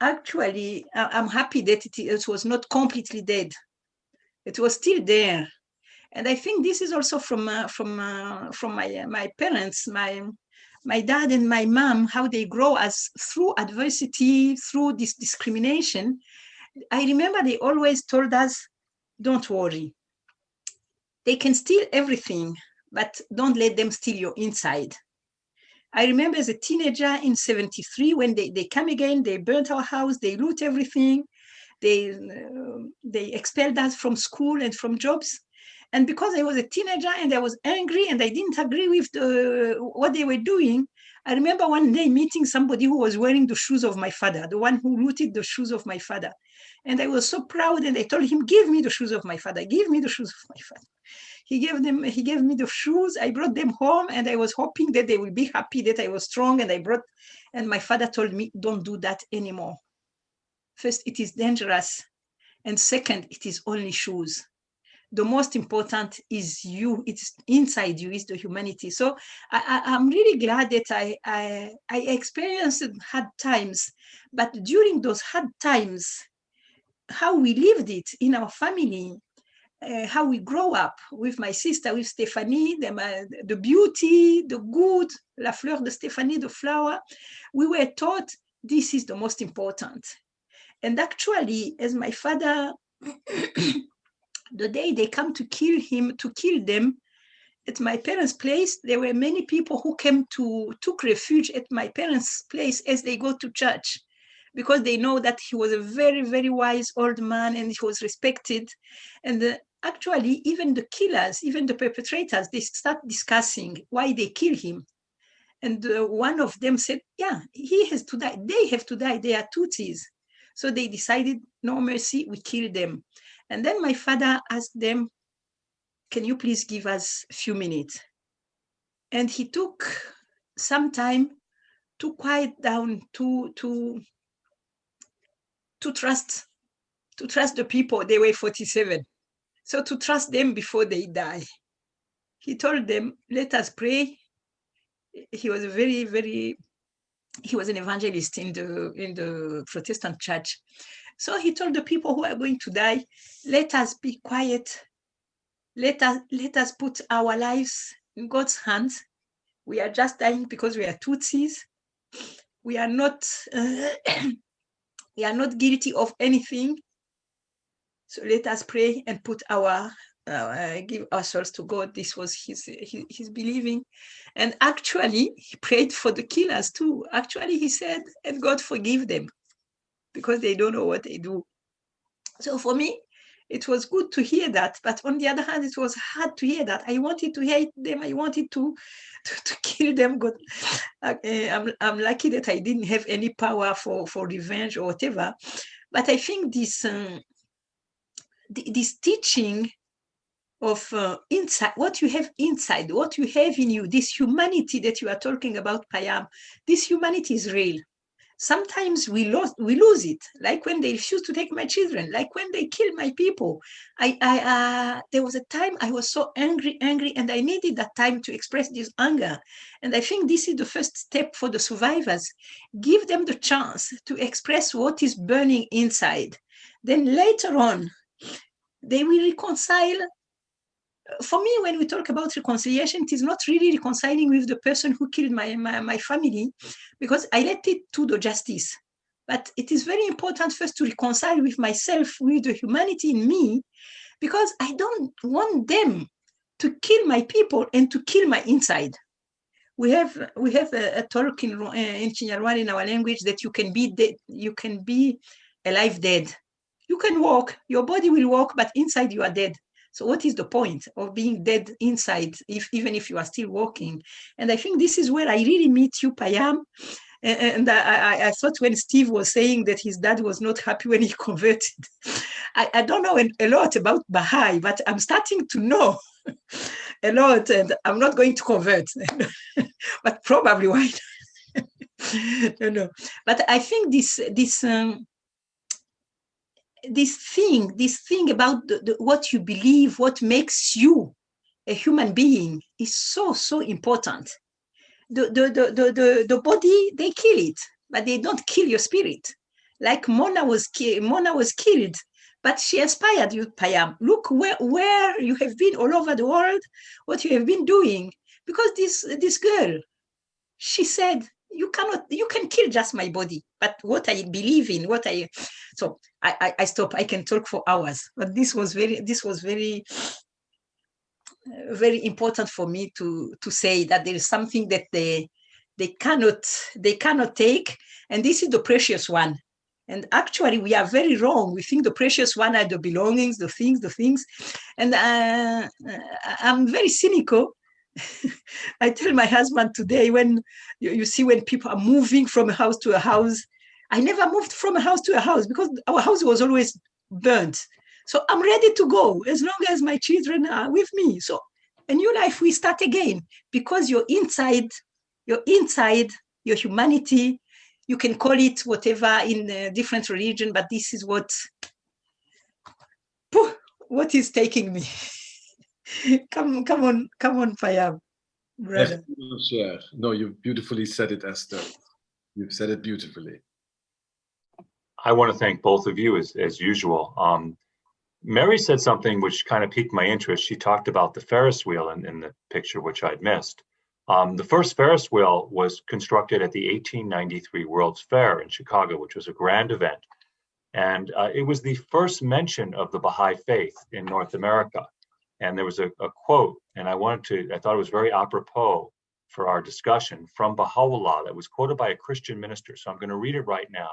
actually, I'm happy that it was not completely dead. It was still there. And I think this is also from my parents, my dad and my mom, how they grow us through adversity, through this discrimination. I remember they always told us, don't worry. They can steal everything, but don't let them steal your inside. I remember as a teenager in 73, when they come again, they burnt our house, they loot everything, they expelled us from school and from jobs. And because I was a teenager and I was angry and I didn't agree with what they were doing, I remember one day meeting somebody who was wearing the shoes of my father, the one who looted the shoes of my father. And I was so proud, and I told him, give me the shoes of my father, give me the shoes of my father. He gave me the shoes. I brought them home, and I was hoping that they will be happy that I was strong. And my father told me, don't do that anymore. First, it is dangerous. And second, it is only shoes. The most important is you. It's inside you, is the humanity. So I'm really glad that I experienced hard times, but during those hard times, how we lived it in our family, how we grow up with my sister, with Stephanie, the beauty, the good, la fleur de Stephanie, the flower, we were taught this is the most important. And actually, as my father, the day they come to kill them, at my parents' place, there were many people who took refuge at my parents' place as they go to church, because they know that he was a very, very wise old man and he was respected. And actually, even the killers, even the perpetrators, they start discussing why they kill him. And one of them said, yeah, he has to die. They have to die. They are Tutsis. So they decided, no mercy, we kill them. And then my father asked them, can you please give us a few minutes? And he took some time to quiet down, to trust the people. They were 47. So to trust them before they die. He told them, let us pray. He was he was an evangelist in the Protestant church. So he told the people who are going to die, let us be quiet. Let us put our lives in God's hands. We are just dying because we are Tutsis. We are not we are not guilty of anything. So let us pray and put our give ourselves to God. This was his believing. And actually, he prayed for the killers too. Actually, he said, and God forgive them because they don't know what they do. So for me, it was good to hear that. But on the other hand, it was hard to hear that. I wanted to hate them. I wanted to kill them. God, I'm lucky that I didn't have any power for revenge or whatever. But I think this teaching of inside, what you have inside, what you have in you, this humanity that you are talking about, Payam, this humanity is real. Sometimes we lose it, like when they refuse to take my children, like when they kill my people. There was a time I was so angry, and I needed that time to express this anger. And I think this is the first step for the survivors. Give them the chance to express what is burning inside. Then later on, they will reconcile. For me, when we talk about reconciliation, it is not really reconciling with the person who killed my family, because I let it to the justice. But it is very important first to reconcile with myself, with the humanity in me, because I don't want them to kill my people and to kill my inside. We have a talk in Chinyarwanda in our language that you can be dead, you can be alive dead. You can walk, your body will walk, but inside you are dead. So what is the point of being dead inside, even if you are still walking? And I think this is where I really meet you, Payam. And I thought when Steve was saying that his dad was not happy when he converted, I don't know a lot about Baha'i, but I'm starting to know a lot, and I'm not going to convert, but probably why no. But I think this thing about what you believe, what makes you a human being, is so important. The body, they kill it, but they don't kill your spirit. Like Mona was killed, but she inspired you, Payam. Look where you have been all over the world, what you have been doing. Because this girl, she said, you can kill just my body, but what I believe in, so I stop. I can talk for hours, but this was very very important for me to say that there is something that they cannot take, and this is the precious one. And actually, we are very wrong. We think the precious one are the belongings, the things, and I'm very cynical. I tell my husband today, when you see when people are moving from a house to a house, I never moved from a house to a house because our house was always burnt. So I'm ready to go as long as my children are with me. So a new life, we start again, because you're inside, your humanity, you can call it whatever in a different religion, but this is what is taking me. Come on, Payam, brother. No, you beautifully said it, Esther. You've said it beautifully. I want to thank both of you as usual. Mary said something which kind of piqued my interest. She talked about the Ferris wheel in the picture, which I'd missed. The first Ferris wheel was constructed at the 1893 World's Fair in Chicago, which was a grand event. And it was the first mention of the Baha'i faith in North America. And there was a quote, and I thought it was very apropos for our discussion, from Baha'u'llah that was quoted by a Christian minister. So I'm going to read it right now.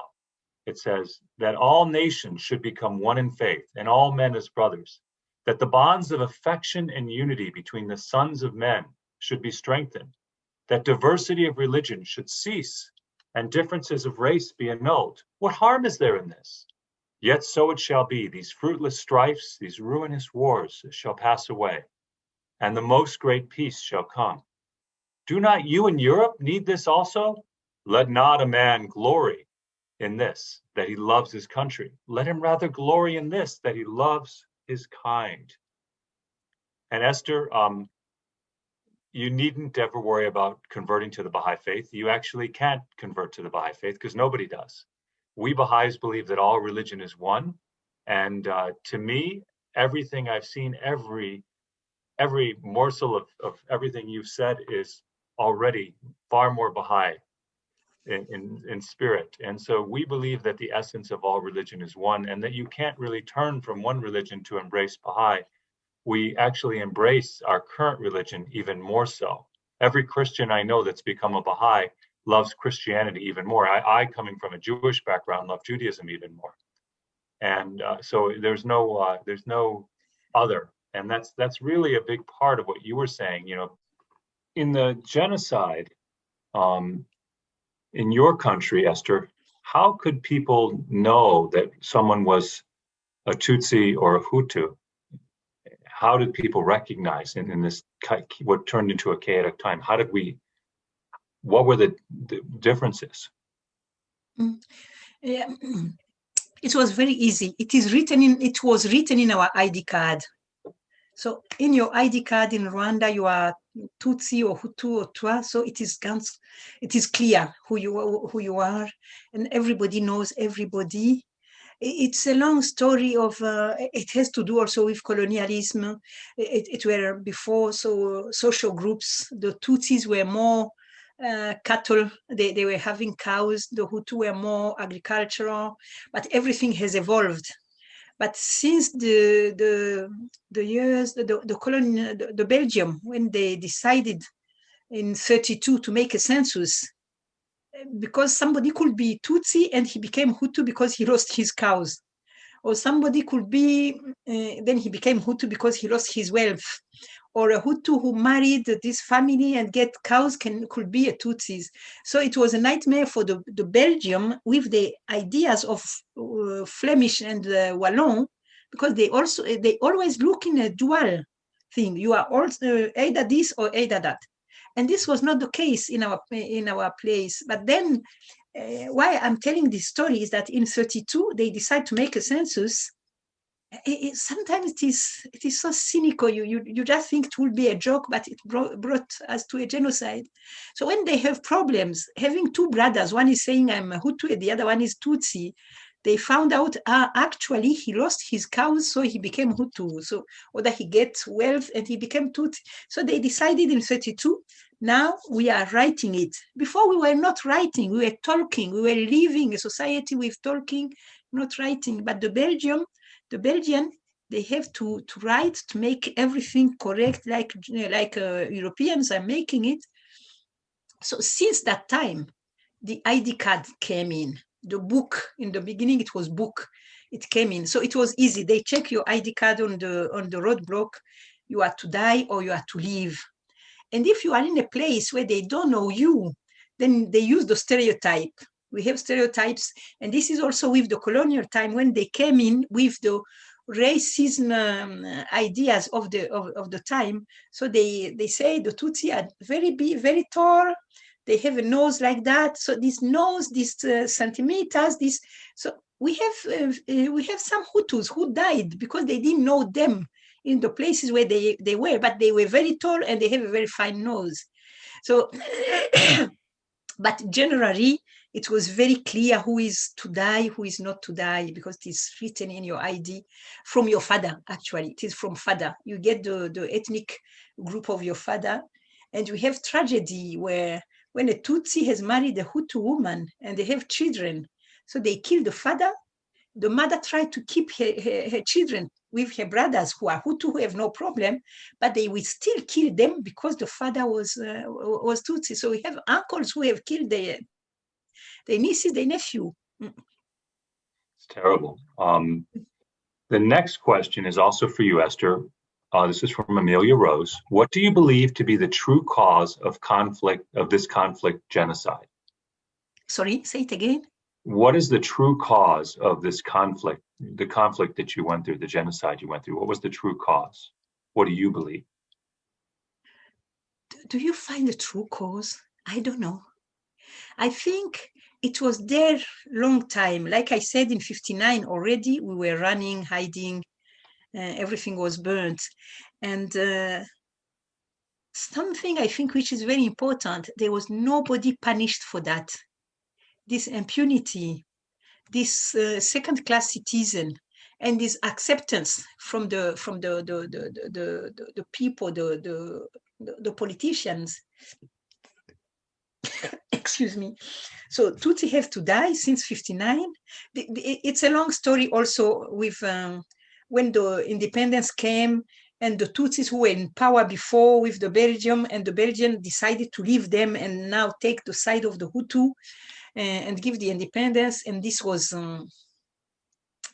It says that all nations should become one in faith, and all men as brothers, that the bonds of affection and unity between the sons of men should be strengthened, that diversity of religion should cease, and differences of race be annulled. What harm is there in this? Yet so it shall be. These fruitless strifes, these ruinous wars shall pass away, and the most great peace shall come. Do not you in Europe need this also? Let not a man glory in this, that he loves his country. Let him rather glory in this, that he loves his kind. And Esther, you needn't ever worry about converting to the Baha'i faith. You actually can't convert to the Baha'i faith because nobody does. We Baha'is believe that all religion is one. And to me, everything I've seen, every morsel of everything you've said is already far more Baha'i in spirit. And so we believe that the essence of all religion is one, and that you can't really turn from one religion to embrace Baha'i. We actually embrace our current religion even more so. Every Christian I know that's become a Baha'i loves Christianity even more. I coming from a Jewish background, love Judaism even more. And so there's no other. And that's really a big part of what you were saying. You know, in the genocide, in your country, Esther, how could people know that someone was a Tutsi or a Hutu? How did people recognize in this, what turned into a chaotic time? What were the differences? Yeah. It was very easy. It was written in our ID card. So in your ID card in Rwanda, you are Tutsi or Hutu or Twa. So it is clear who you are, and everybody knows everybody. It's a long story of, it has to do also with colonialism. It were before, so social groups, the Tutsis were more cattle, they were having cows, the Hutu were more agricultural, but everything has evolved. But since the years, the Belgium, when they decided in 1932 to make a census, because somebody could be Tutsi and he became Hutu because he lost his cows, or somebody could be, then he became Hutu because he lost his wealth, or a Hutu who married this family and get cows could be a Tutsis. So it was a nightmare for the Belgium with the ideas of Flemish and Wallon, because they always look in a dual thing. You are also either this or either that. And this was not the case in our place. But then why I'm telling this story is that in 1932, they decide to make a census. Sometimes it is so cynical. You just think it will be a joke, but it brought us to a genocide. So when they have problems, having two brothers, one is saying I'm a Hutu and the other one is Tutsi, they found out actually he lost his cows, so he became Hutu. So, or that he gets wealth and he became Tutsi. So they decided in 1932, now we are writing it. Before we were not writing, we were talking. We were living a society with talking, not writing. But the Belgian, they have to write to make everything correct, like Europeans are making it. So since that time, the ID card came in. The book, in the beginning, it was book. It came in. So it was easy. They check your ID card on the roadblock. You are to die or you are to live. And if you are in a place where they don't know you, then they use the stereotype. We have stereotypes. And this is also with the colonial time when they came in with the racism ideas of the time. So they say the Tutsi are very big, very tall. They have a nose like that. So this nose, these centimeters, this. So we have some Hutus who died because they didn't know them in the places where they were, but they were very tall and they have a very fine nose. So, but generally, it was very clear who is to die, who is not to die, because it is written in your ID from your father, actually. It is from father. You get the ethnic group of your father. And we have tragedy where when a Tutsi has married a Hutu woman and they have children, so they kill the father. The mother tried to keep her children with her brothers who are Hutu, who have no problem, but they will still kill them because the father was Tutsi. So we have uncles who have killed their nieces, their nephew. It's terrible. The next question is also for you, Esther. This is from Amelia Rose. What do you believe to be the true cause of this conflict, genocide? Sorry, say it again. What is the true cause of this conflict, the conflict that you went through, the genocide you went through? What was the true cause? What do you believe? Do you find the true cause? I don't know. I think it was there long time. Like I said, in 59 already, we were running, hiding, everything was burnt. And something I think which is very important, there was nobody punished for that. This impunity, this second-class citizen, and this acceptance from the people, the politicians. Excuse me. So Tutsi have to die since 59. It's a long story also with when the independence came and the Tutsis who were in power before with the Belgium, and the Belgian decided to leave them and now take the side of the Hutu and give the independence. And this was,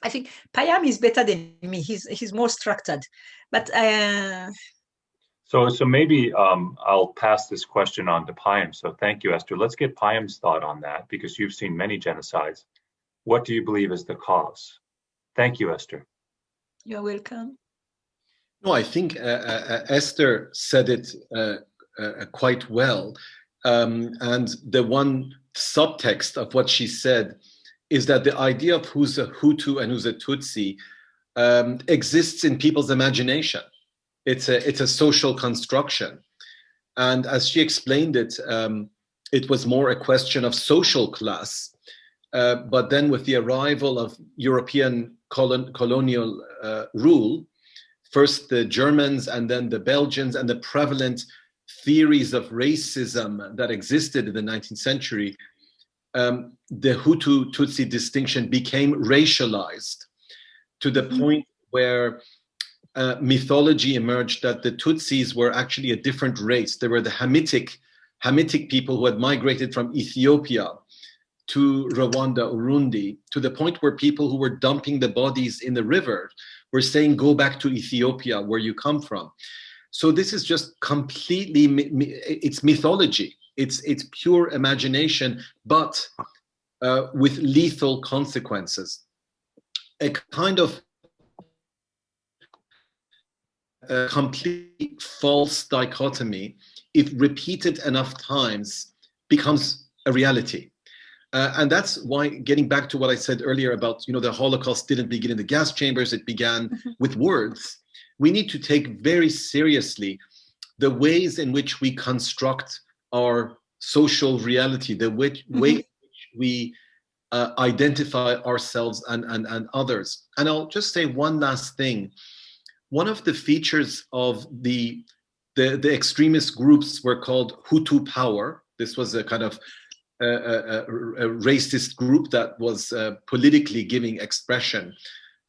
I think Payam is better than me. He's more structured, but So maybe I'll pass this question on to Payam. So thank you, Esther. Let's get Payam's thought on that, because you've seen many genocides. What do you believe is the cause? Thank you, Esther. You're welcome. No, I think Esther said it quite well. And the one subtext of what she said is that the idea of who's a Hutu and who's a Tutsi exists in people's imagination. It's a social construction. And as she explained it, it was more a question of social class. But then with the arrival of European colonial rule, first the Germans and then the Belgians, and the prevalent theories of racism that existed in the 19th century, the Hutu-Tutsi distinction became racialized to the point where mythology emerged that the Tutsis were actually a different race. They were the Hamitic people who had migrated from Ethiopia to Rwanda, Urundi, to the point where people who were dumping the bodies in the river were saying, go back to Ethiopia, where you come from. So this is just completely, it's mythology. It's pure imagination, but with lethal consequences. A kind of a complete false dichotomy, if repeated enough times, becomes a reality. And that's why, getting back to what I said earlier about, the Holocaust didn't begin in the gas chambers, it began with words. We need to take very seriously the ways in which we construct our social reality, the way in which we identify ourselves and others. And I'll just say one last thing. One of the features of the extremist groups were called Hutu Power. This was a kind of a racist group that was politically giving expression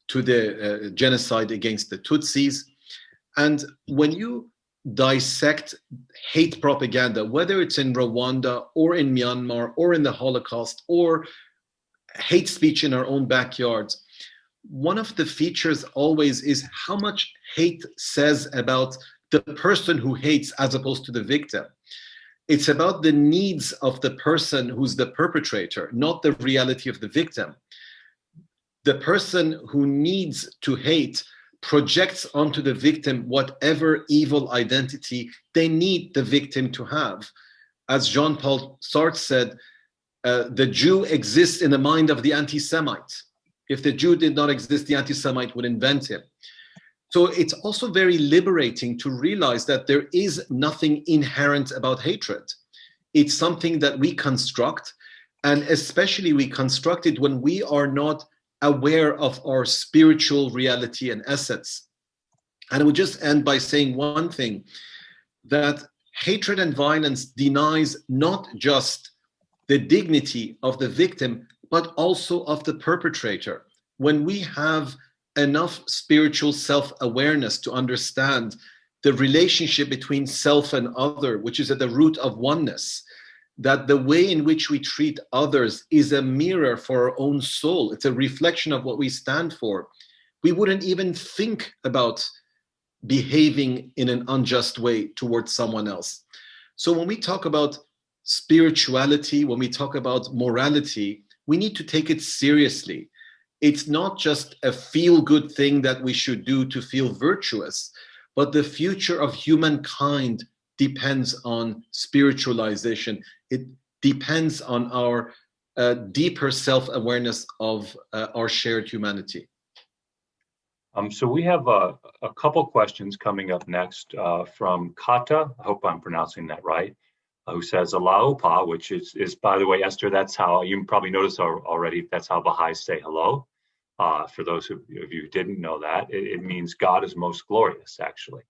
to the genocide against the Tutsis. And when you dissect hate propaganda, whether it's in Rwanda or in Myanmar or in the Holocaust or hate speech in our own backyards, one of the features always is how much hate says about the person who hates as opposed to the victim. It's about the needs of the person who's the perpetrator, not the reality of the victim. The person who needs to hate projects onto the victim whatever evil identity they need the victim to have. As Jean-Paul Sartre said, the Jew exists in the mind of the anti-Semite. If the Jew did not exist, the anti-Semite would invent him. So it's also very liberating to realize that there is nothing inherent about hatred. It's something that we construct, and especially we construct it when we are not aware of our spiritual reality and essence. And I would just end by saying one thing, that hatred and violence denies not just the dignity of the victim, but also of the perpetrator. When we have enough spiritual self-awareness to understand the relationship between self and other, which is at the root of oneness, that the way in which we treat others is a mirror for our own soul, it's a reflection of what we stand for, we wouldn't even think about behaving in an unjust way towards someone else. So when we talk about spirituality, when we talk about morality, we need to take it seriously. It's not just a feel-good thing that we should do to feel virtuous, but the future of humankind depends on spiritualization. It depends on our deeper self-awareness of our shared humanity. So we have a couple questions coming up next from Kata. I hope I'm pronouncing that right. Who says Alaopa, which is, by the way, Esther, that's how, you probably noticed already, that's how Baha'is say hello. For those of you who didn't know that, it means God is most glorious, actually.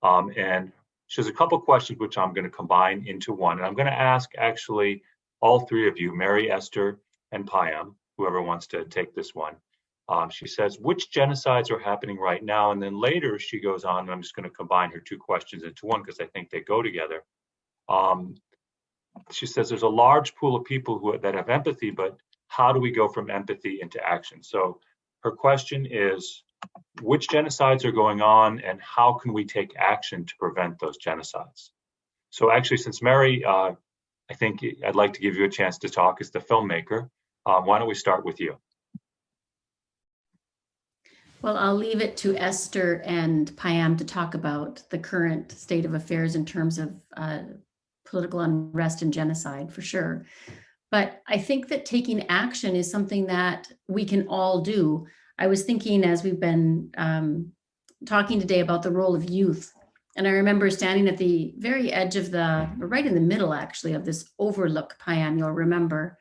And she has a couple questions which I'm going to combine into one. And I'm going to ask, actually, all three of you, Mary, Esther, and Payam, whoever wants to take this one. She says, which genocides are happening right now? And then later she goes on, and I'm just going to combine her two questions into one because I think they go together. She says there's a large pool of people that have empathy, but how do we go from empathy into action? So her question is, which genocides are going on and how can we take action to prevent those genocides? So actually, since Mary, I think I'd like to give you a chance to talk as the filmmaker. Why don't we start with you? Well, I'll leave it to Esther and Payam to talk about the current state of affairs in terms of political unrest and genocide, for sure. But I think that taking action is something that we can all do. I was thinking as we've been talking today about the role of youth. And I remember standing at the very edge of right in the middle, actually, of this overlook, Payam, you'll remember,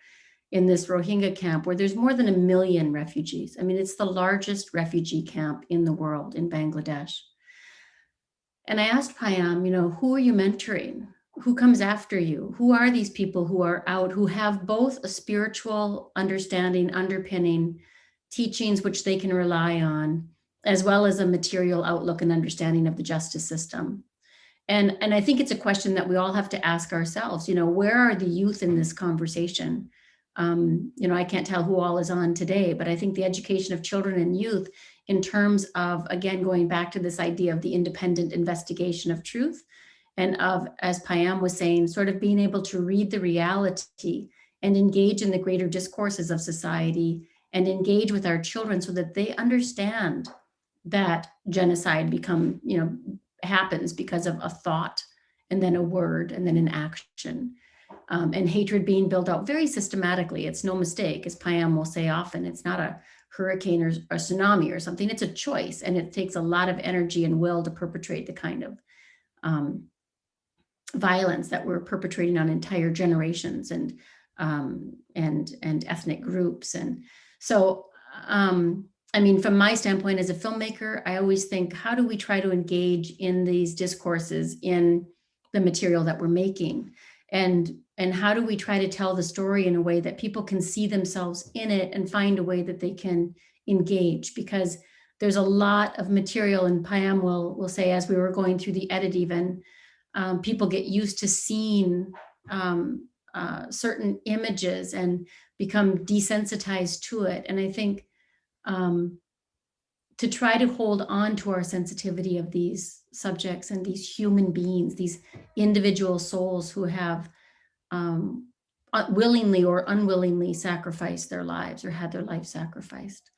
in this Rohingya camp where there's more than 1 million refugees. I mean, it's the largest refugee camp in the world in Bangladesh. And I asked Payam, who are you mentoring? Who comes after you? Who are these people who are out, who have both a spiritual understanding, underpinning teachings which they can rely on, as well as a material outlook and understanding of the justice system? And I think it's a question that we all have to ask ourselves, where are the youth in this conversation? I can't tell who all is on today, but I think the education of children and youth in terms of, again, going back to this idea of the independent investigation of truth and of, as Payam was saying, sort of being able to read the reality and engage in the greater discourses of society and engage with our children so that they understand that genocide happens because of a thought and then a word and then an action. And hatred being built out very systematically. It's no mistake, as Payam will say often, it's not a hurricane or a tsunami or something, it's a choice. And it takes a lot of energy and will to perpetrate the kind of violence that we're perpetrating on entire generations and ethnic groups. And so, from my standpoint as a filmmaker, I always think, how do we try to engage in these discourses in the material that we're making? And how do we try to tell the story in a way that people can see themselves in it and find a way that they can engage? Because there's a lot of material, and Payam will say, as we were going through the edit even, people get used to seeing certain images and become desensitized to it. And I think to try to hold on to our sensitivity of these subjects and these human beings, these individual souls who have willingly or unwillingly sacrificed their lives or had their life sacrificed.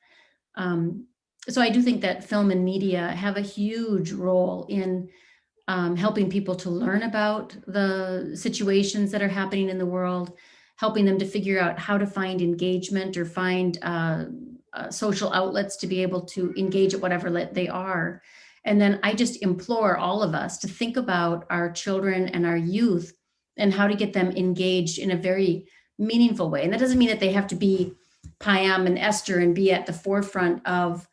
So I do think that film and media have a huge role in helping people to learn about the situations that are happening in the world, helping them to figure out how to find engagement or find social outlets to be able to engage at whatever they are. And then I just implore all of us to think about our children and our youth and how to get them engaged in a very meaningful way. And that doesn't mean that they have to be Payam and Esther and be at the forefront of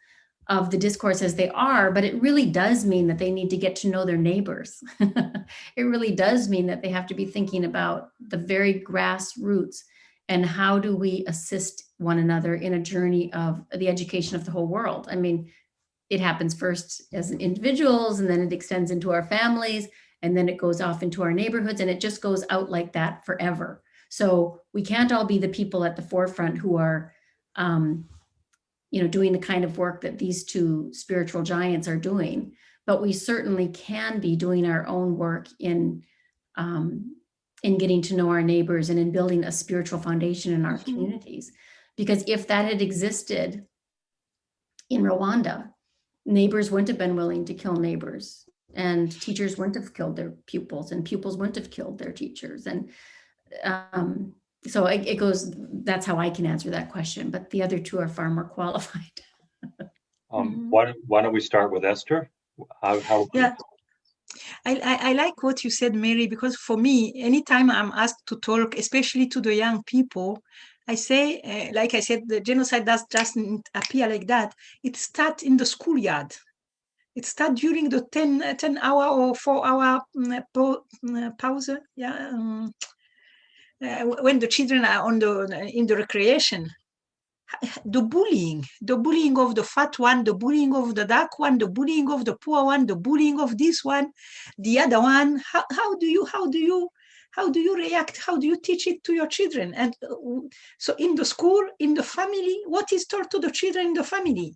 the discourse as they are, but it really does mean that they need to get to know their neighbors. It really does mean that they have to be thinking about the very grassroots and how do we assist one another in a journey of the education of the whole world. I mean, it happens first as individuals, and then it extends into our families, and then it goes off into our neighborhoods, and it just goes out like that forever. So we can't all be the people at the forefront who are, doing the kind of work that these two spiritual giants are doing, but we certainly can be doing our own work in in getting to know our neighbors and in building a spiritual foundation in our communities. Because if that had existed in Rwanda, neighbors wouldn't have been willing to kill neighbors, and teachers wouldn't have killed their pupils, and pupils wouldn't have killed their teachers. And so it goes, that's how I can answer that question, but the other two are far more qualified. Why don't we start with Esther? Yeah. I like what you said, Mary, because for me, anytime I'm asked to talk, especially to the young people, I say, like I said, the genocide doesn't appear like that. It starts in the schoolyard. It starts during the 10-hour or 4-hour pause. Yeah, when the children are in the recreation. The bullying of the fat one, the bullying of the dark one, the bullying of the poor one, the bullying of this one, the other one. How do you react? How do you teach it to your children? And so in the school, in the family, what is taught to the children in the family?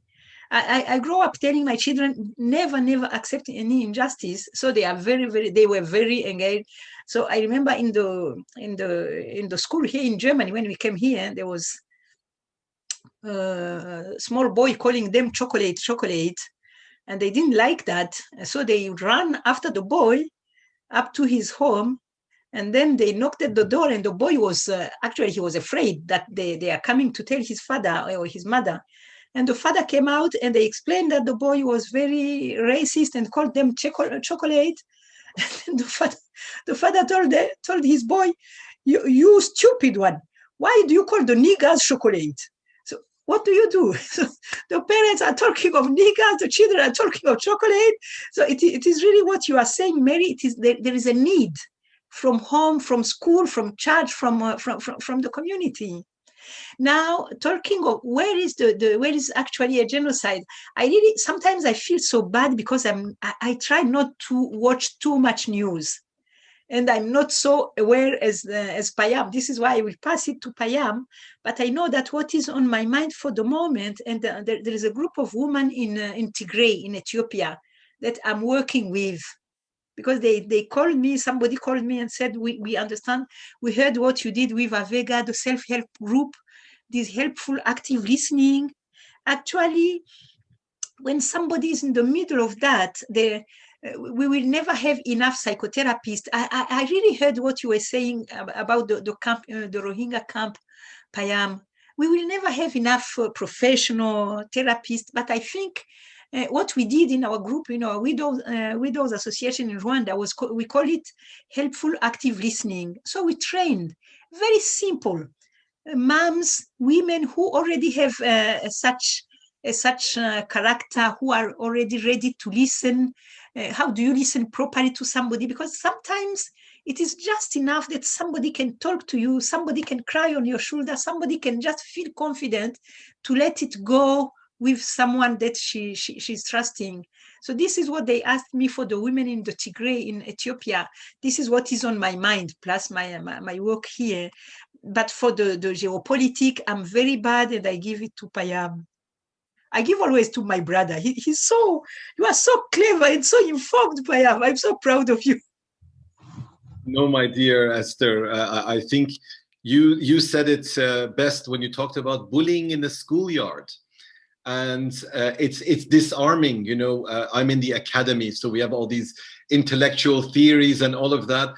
I grow up telling my children never accept any injustice. So they are they were very engaged. So I remember in the school here in Germany, when we came here, there was small boy calling them chocolate, and they didn't like that. So they ran after the boy up to his home, and then they knocked at the door, and the boy was actually, he was afraid that they are coming to tell his father or his mother. And the father came out, and they explained that the boy was very racist and called them chocolate. And the father told his boy, you stupid one, why do you call the niggers chocolate? So what do? So the parents are talking of niggers, the children are talking of chocolate. So it is really what you are saying, Mary. It is there is a need from home, from school, from church, from the community. Now, talking of where is actually a genocide, sometimes I feel so bad because I try not to watch too much news, and I'm not so aware as Payam. This is why I will pass it to Payam. But I know that what is on my mind for the moment, and there is a group of women in Tigray, in Ethiopia, that I'm working with. Because they called me, somebody called me and said, we understand, we heard what you did with AVEGA, the self-help group, this helpful active listening. Actually, when somebody is in the middle of that, we will never have enough psychotherapists. I really heard what you were saying about the camp, the Rohingya camp, Payam. We will never have enough professional therapists, but I think what we did in our group, our Widows Association in Rwanda, we call it helpful active listening. So we trained, very simple, moms, women who already have such character, who are already ready to listen. How do you listen properly to somebody? Because sometimes it is just enough that somebody can talk to you, somebody can cry on your shoulder, somebody can just feel confident to let it go with someone that she's trusting. So this is what they asked me for the women in the Tigray in Ethiopia. This is what is on my mind, plus my work here. But for the geopolitics, I'm very bad, and I give it to Payam. I give always to my brother. You are so clever and so informed, Payam. I'm so proud of you. No, my dear Esther, I think you said it best when you talked about bullying in the schoolyard. And it's disarming. I'm in the academy, so we have all these intellectual theories and all of that,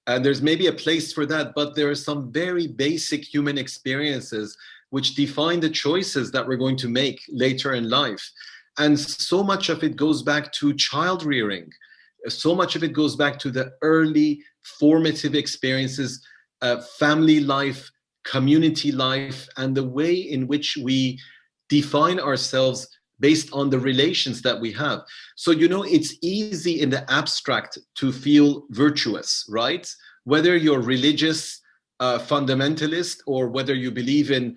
and there's maybe a place for that, but there are some very basic human experiences which define the choices that we're going to make later in life. And so much of it goes back to child rearing. So much of it goes back to the early formative experiences, family life, community life, and the way in which we define ourselves based on the relations that we have. So, it's easy in the abstract to feel virtuous, right? Whether you're religious, fundamentalist, or whether you believe in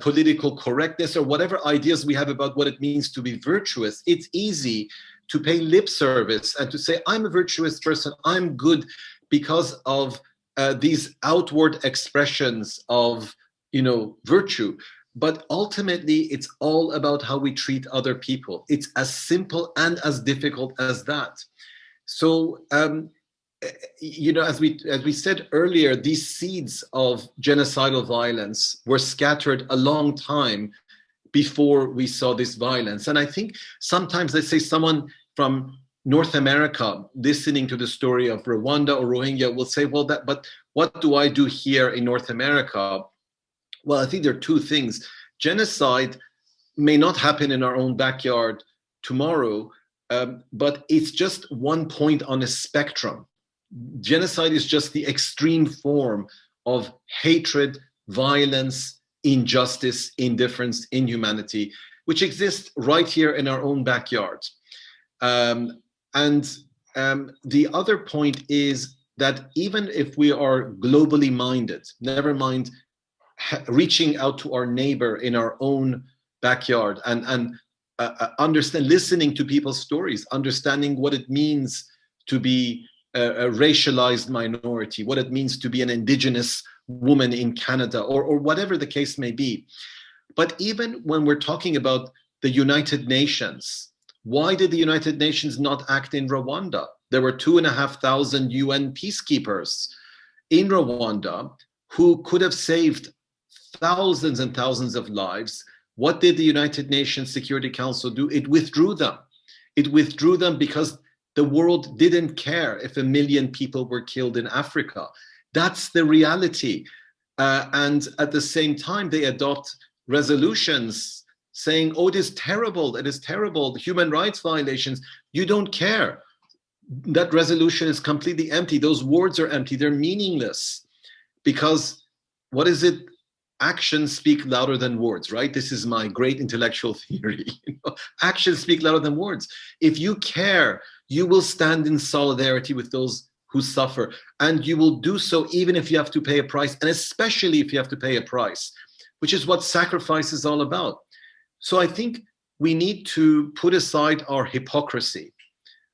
political correctness, or whatever ideas we have about what it means to be virtuous, it's easy to pay lip service and to say, I'm a virtuous person, I'm good because of these outward expressions of, virtue. But ultimately, it's all about how we treat other people. It's as simple and as difficult as that. So as we said earlier, these seeds of genocidal violence were scattered a long time before we saw this violence. And I think sometimes, let's say someone from North America listening to the story of Rwanda or Rohingya will say, well, but what do I do here in North America? Well, I think there are two things. Genocide may not happen in our own backyard tomorrow, but it's just one point on a spectrum. Genocide is just the extreme form of hatred, violence, injustice, indifference, inhumanity, which exists right here in our own backyard. The other point is that even if we are globally minded, never mind reaching out to our neighbor in our own backyard and understand, listening to people's stories, understanding what it means to be a racialized minority, what it means to be an indigenous woman in Canada, or whatever the case may be. But even when we're talking about the United Nations, why did the United Nations not act in Rwanda? There were 2,500 UN peacekeepers in Rwanda who could have saved thousands and thousands of lives. What did the United Nations Security Council do? It withdrew them. It withdrew them because the world didn't care if 1 million people were killed in Africa. That's the reality. And at the same time, they adopt resolutions saying, oh, it is terrible, the human rights violations. You don't care. That resolution is completely empty. Those words are empty. They're meaningless. Because what is it? Actions speak louder than words, right? This is my great intellectual theory. Actions speak louder than words. If you care, you will stand in solidarity with those who suffer, and you will do so even if you have to pay a price, and especially if you have to pay a price, which is what sacrifice is all about. So I think we need to put aside our hypocrisy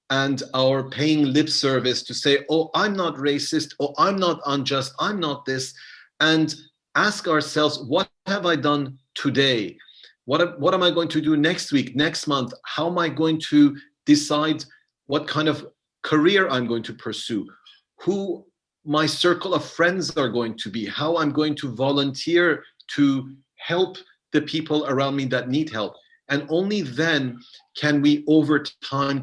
and our paying lip service to say, oh, I'm not racist, oh, I'm not unjust, I'm not this, and ask ourselves, what have I done today? What am I going to do next week, next month? How am I going to decide what kind of career I'm going to pursue? Who my circle of friends are going to be? How I'm going to volunteer to help the people around me that need help? And only then can we, over time,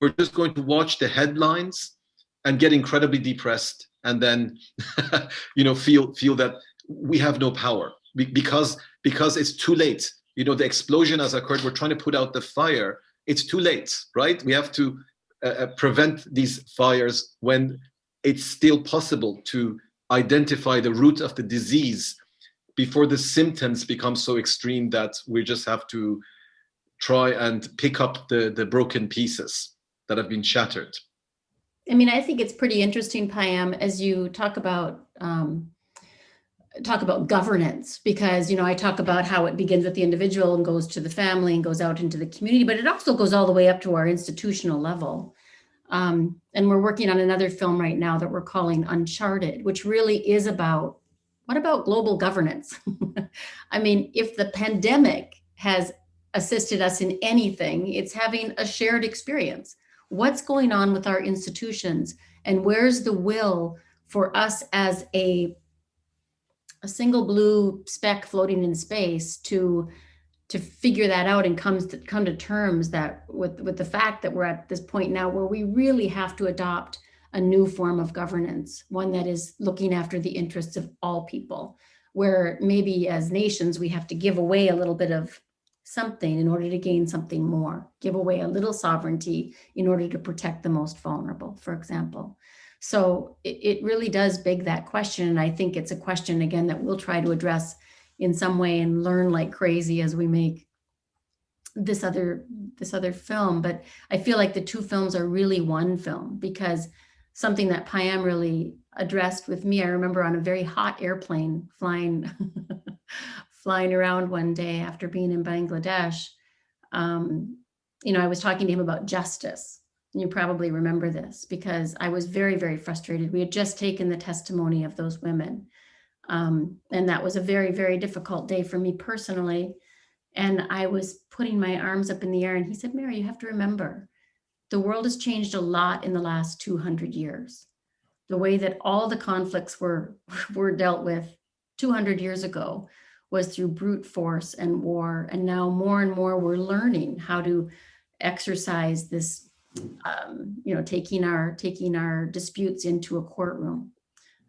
we're just going to watch the headlines and get incredibly depressed, and then feel that we have no power because it's too late. The explosion has occurred. We're trying to put out the fire. It's too late, right? We have to prevent these fires when it's still possible to identify the root of the disease before the symptoms become so extreme that we just have to try and pick up the broken pieces that have been shattered. I mean, I think it's pretty interesting, Payam, as you talk about governance, because, I talk about how it begins with the individual and goes to the family and goes out into the community, but it also goes all the way up to our institutional level. And we're working on another film right now that we're calling Uncharted, which really is about, what about global governance? I mean, if the pandemic has assisted us in anything, it's having a shared experience. What's going on with our institutions, and where's the will for us as a single blue speck floating in space to figure that out and come to terms that with the fact that we're at this point now where we really have to adopt a new form of governance, one that is looking after the interests of all people, where maybe as nations we have to give away a little bit of something in order to gain something more, give away a little sovereignty in order to protect the most vulnerable, for example. So it really does beg that question. And I think it's a question, again, that we'll try to address in some way and learn like crazy as we make this other film. But I feel like the two films are really one film, because something that Payam really addressed with me, I remember on a very hot airplane flying around one day after being in Bangladesh, I was talking to him about justice. And you probably remember this, because I was very, very frustrated. We had just taken the testimony of those women. And that was a very, very difficult day for me personally. And I was putting my arms up in the air, and he said, Mary, you have to remember the world has changed a lot in the last 200 years. The way that all the conflicts were dealt with 200 years ago was through brute force and war. And now more and more we're learning how to exercise this, taking our disputes into a courtroom,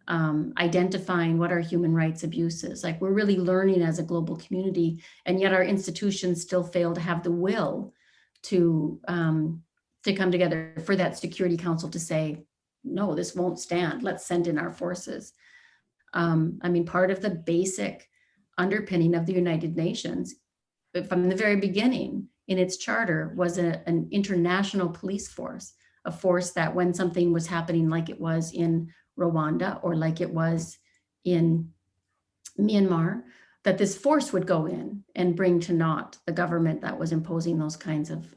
identifying what are human rights abuses. Like, we're really learning as a global community, and yet our institutions still fail to have the will to come together for that Security Council to say, no, this won't stand. Let's send in our forces. Part of the basic underpinning of the United Nations from the very beginning in its charter was an international police force, a force that when something was happening like it was in Rwanda or like it was in Myanmar, that this force would go in and bring to naught the government that was imposing those kinds of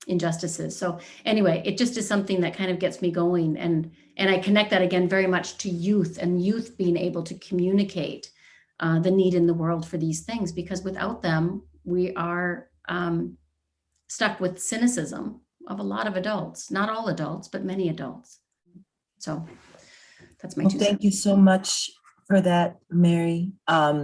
injustices. So anyway, it just is something that kind of gets me going. And I connect that again very much to youth, and youth being able to communicate the need in the world for these things, because without them, we are stuck with cynicism of a lot of adults, not all adults, but many adults. So that's my 2 cents. Thank you so much for that, Mary.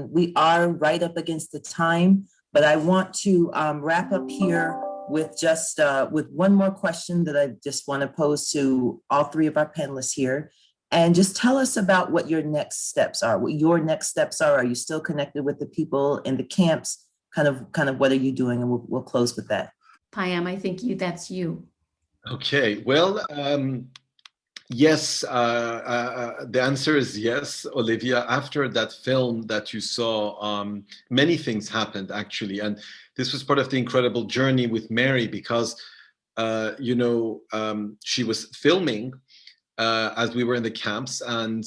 We are right up against the time, but I want to wrap up here with just with one more question that I just want to pose to all 3 of our panelists here. And just tell us about what your next steps are, what your next steps are. Are you still connected with the people in the camps? Kind of what are you doing? And we'll close with that. Payam, I think that's you. Okay, well, yes, the answer is yes, Olivia. After that film that you saw, many things happened, actually. And this was part of the incredible journey with Mary, because, she was filming as we were in the camps. And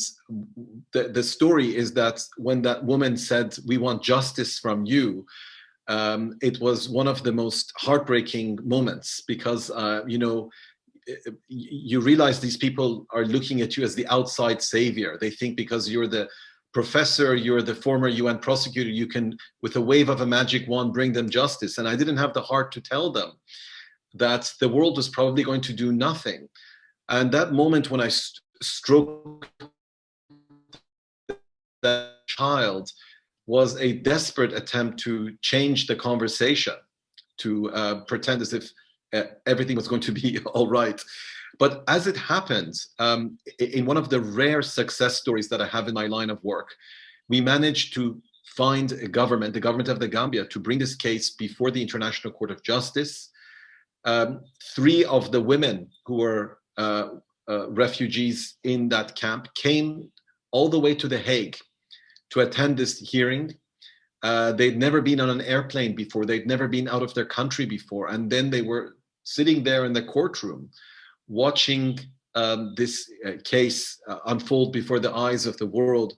the story is that when that woman said, "We want justice from you," it was one of the most heartbreaking moments, because, you realize these people are looking at you as the outside savior. They think because you're the professor, you're the former UN prosecutor, you can, with a wave of a magic wand, bring them justice. And I didn't have the heart to tell them that the world was probably going to do nothing. And that moment when I stroked that child was a desperate attempt to change the conversation, to pretend as if everything was going to be all right. But as it happened, in one of the rare success stories that I have in my line of work, we managed to find the government of the Gambia, to bring this case before the International Court of Justice. 3 of the women who were refugees in that camp came all the way to The Hague to attend this hearing. They'd never been on an airplane before. They'd never been out of their country before. And then they were sitting there in the courtroom watching this case unfold before the eyes of the world.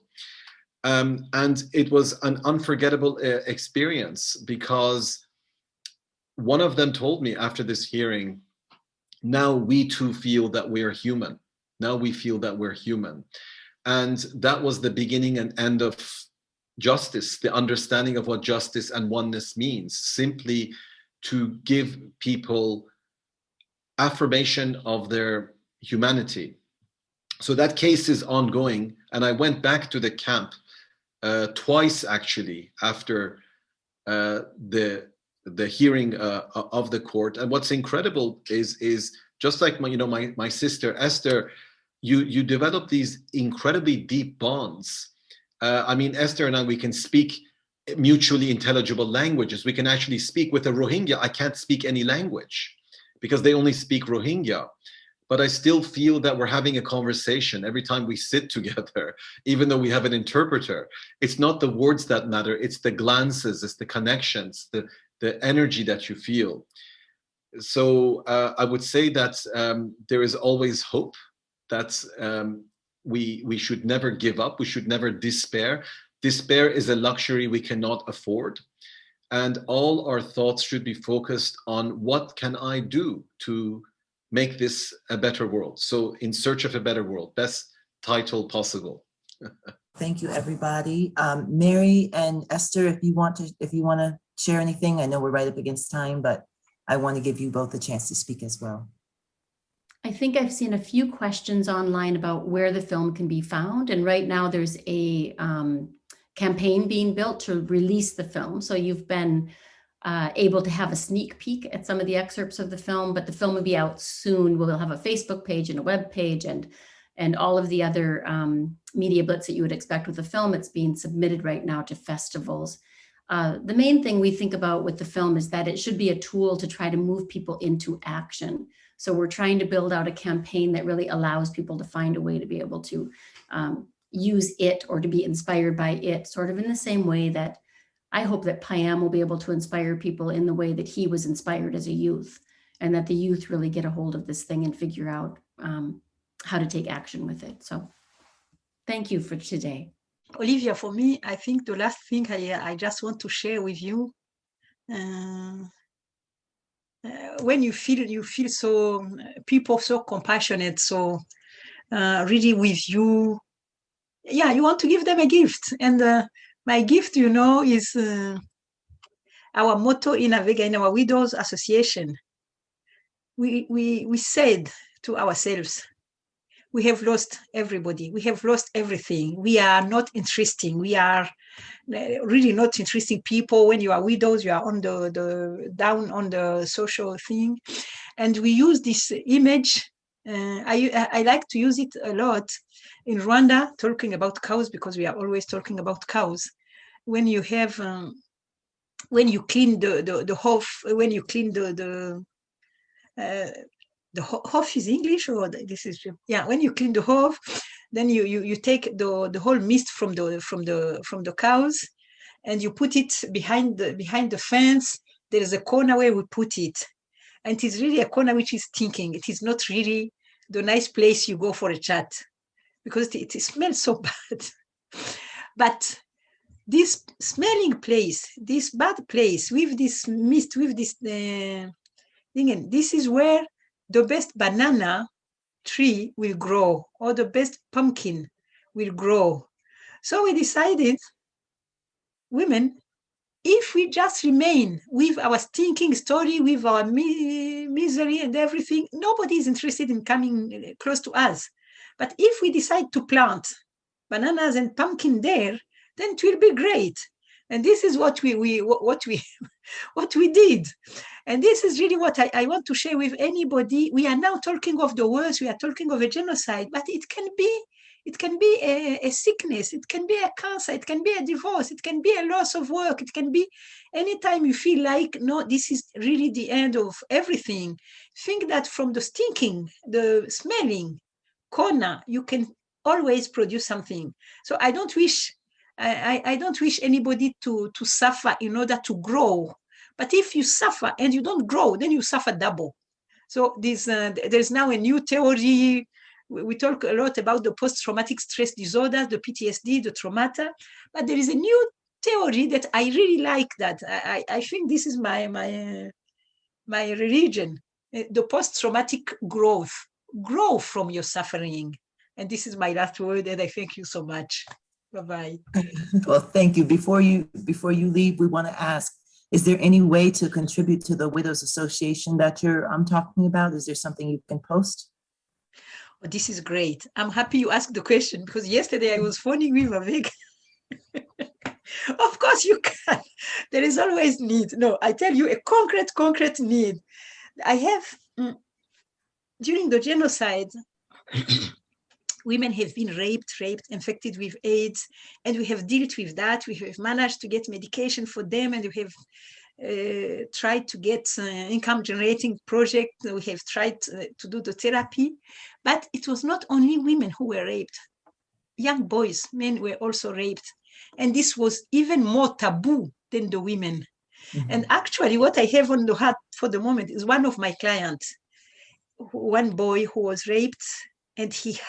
And it was an unforgettable experience, because one of them told me after this hearing, now we too feel that we are human. Now we feel that we're human. And that was the beginning and end of justice, the understanding of what justice and oneness means, simply to give people affirmation of their humanity. So that case is ongoing. And I went back to the camp twice, actually, after the hearing of the court. And what's incredible is just like my sister Esther, you develop these incredibly deep bonds. Esther and I, we can speak mutually intelligible languages. We can actually speak with a Rohingya. I can't speak any language because they only speak Rohingya. But I still feel that we're having a conversation every time we sit together, even though we have an interpreter. It's not the words that matter, it's the glances, it's the connections, the energy that you feel. So I would say that there is always hope, that we should never give up, we should never despair. Despair is a luxury we cannot afford. And all our thoughts should be focused on what can I do to make this a better world. So In Search of a Better World, best title possible. Thank you, everybody. Mary and Esther, if you want to share anything, I know we're right up against time, but I want to give you both a chance to speak as well. I think I've seen a few questions online about where the film can be found. And right now there's a campaign being built to release the film. So you've been able to have a sneak peek at some of the excerpts of the film, but the film will be out soon. We'll have a Facebook page and a web page and all of the other media blitz that you would expect with the film. It's being submitted right now to festivals. The main thing we think about with the film is that it should be a tool to try to move people into action. So we're trying to build out a campaign that really allows people to find a way to be able to use it or to be inspired by it, sort of in the same way that I hope that Payam will be able to inspire people in the way that he was inspired as a youth, and that the youth really get a hold of this thing and figure out how to take action with it. So thank you for today. Olivia, for me, I think the last thing I just want to share with you, when you feel so, people so compassionate, so really with you, yeah, you want to give them a gift. And my gift, you know, is our motto in AVEGA, in our Widows Association. We said to ourselves, we have lost everybody. We have lost everything. We are not interesting. We are really not interesting people. When you are widows, you are on the down on the social thing. And we use this image. I like to use it a lot in Rwanda, talking about cows, because we are always talking about cows. When you have, when you clean the hoof, when you clean the hoof is English, or this is, yeah, when you clean the hoof, then you take the whole mist from the cows, and you put it behind the fence. There is a corner where we put it, and it is really a corner which is stinking. It is not really the nice place you go for a chat, because it smells so bad. But this smelling place, this bad place, with this mist, with this thing, and this is where the best banana tree will grow, or the best pumpkin will grow. So we decided, women, if we just remain with our stinking story, with our misery and everything, nobody is interested in coming close to us. But if we decide to plant bananas and pumpkin there, then it will be great. And this is what we did. And this is really what I want to share with anybody. We are now talking of the worst, we are talking of a genocide, but it can be a sickness, it can be a cancer, it can be a divorce, it can be a loss of work, it can be anytime you feel like, no, this is really the end of everything. Think that from the stinking, the smelling corner, you can always produce something. So I don't wish anybody to suffer in order to grow. But if you suffer and you don't grow, then you suffer double. So there's now a new theory. We talk a lot about the post-traumatic stress disorder, the PTSD, the traumata. But there is a new theory that I really like. That I think this is my religion. The post-traumatic growth. Grow from your suffering. And this is my last word. And I thank you so much. Bye-bye. Well, thank you. Before you leave, we want to ask, is there any way to contribute to the Widows Association that I'm talking about? Is there something you can post? Oh, this is great. I'm happy you asked the question, because yesterday I was phoning with AVEGA. Of course you can. There is always need. No, I tell you a concrete need. I have, during the genocide, women have been raped, infected with AIDS, and we have dealt with that. We have managed to get medication for them, and we have tried to get income-generating project. We have tried to do the therapy, but it was not only women who were raped. Young boys, men were also raped, and this was even more taboo than the women. Mm-hmm. And actually, what I have on the heart for the moment is one of my clients, one boy who was raped, and he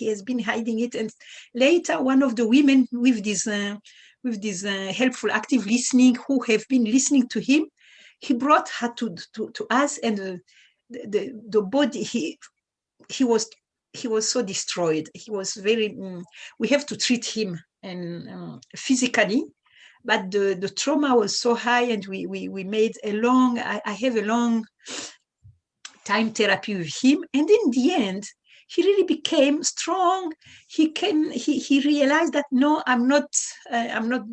has been hiding it. And later, one of the women with this helpful, active listening, who have been listening to him, he brought her to us, and the body, he was so destroyed. He was very. We have to treat him and physically, but the trauma was so high, and we made a long. I have a long time therapy with him. And in the end, he really became strong. He realized that no, I'm not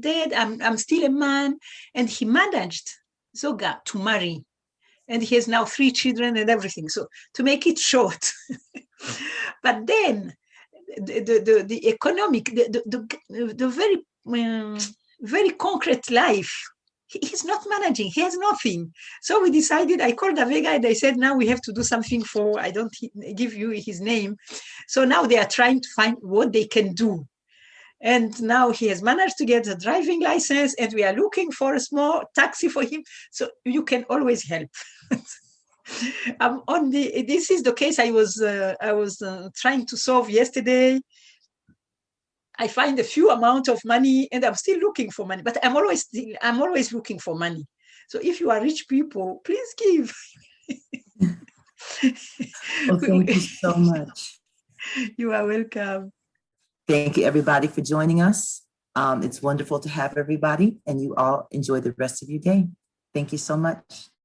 dead. I'm still a man. And he managed Zoga to marry. And he has now 3 children and everything. So to make it short, but then the economic, the very very concrete life, he's not managing. He has nothing. So we decided. I called AVEGA and I said, now we have to do something for. I don't give you his name. So now they are trying to find what they can do. And now he has managed to get a driving license, and we are looking for a small taxi for him. So you can always help. This is the case I was trying to solve yesterday. I find a few amount of money, and I'm still looking for money. But I'm always looking for money. So if you are rich people, please give. Well, thank you so much. You are welcome. Thank you, everybody, for joining us. It's wonderful to have everybody, and you all enjoy the rest of your day. Thank you so much.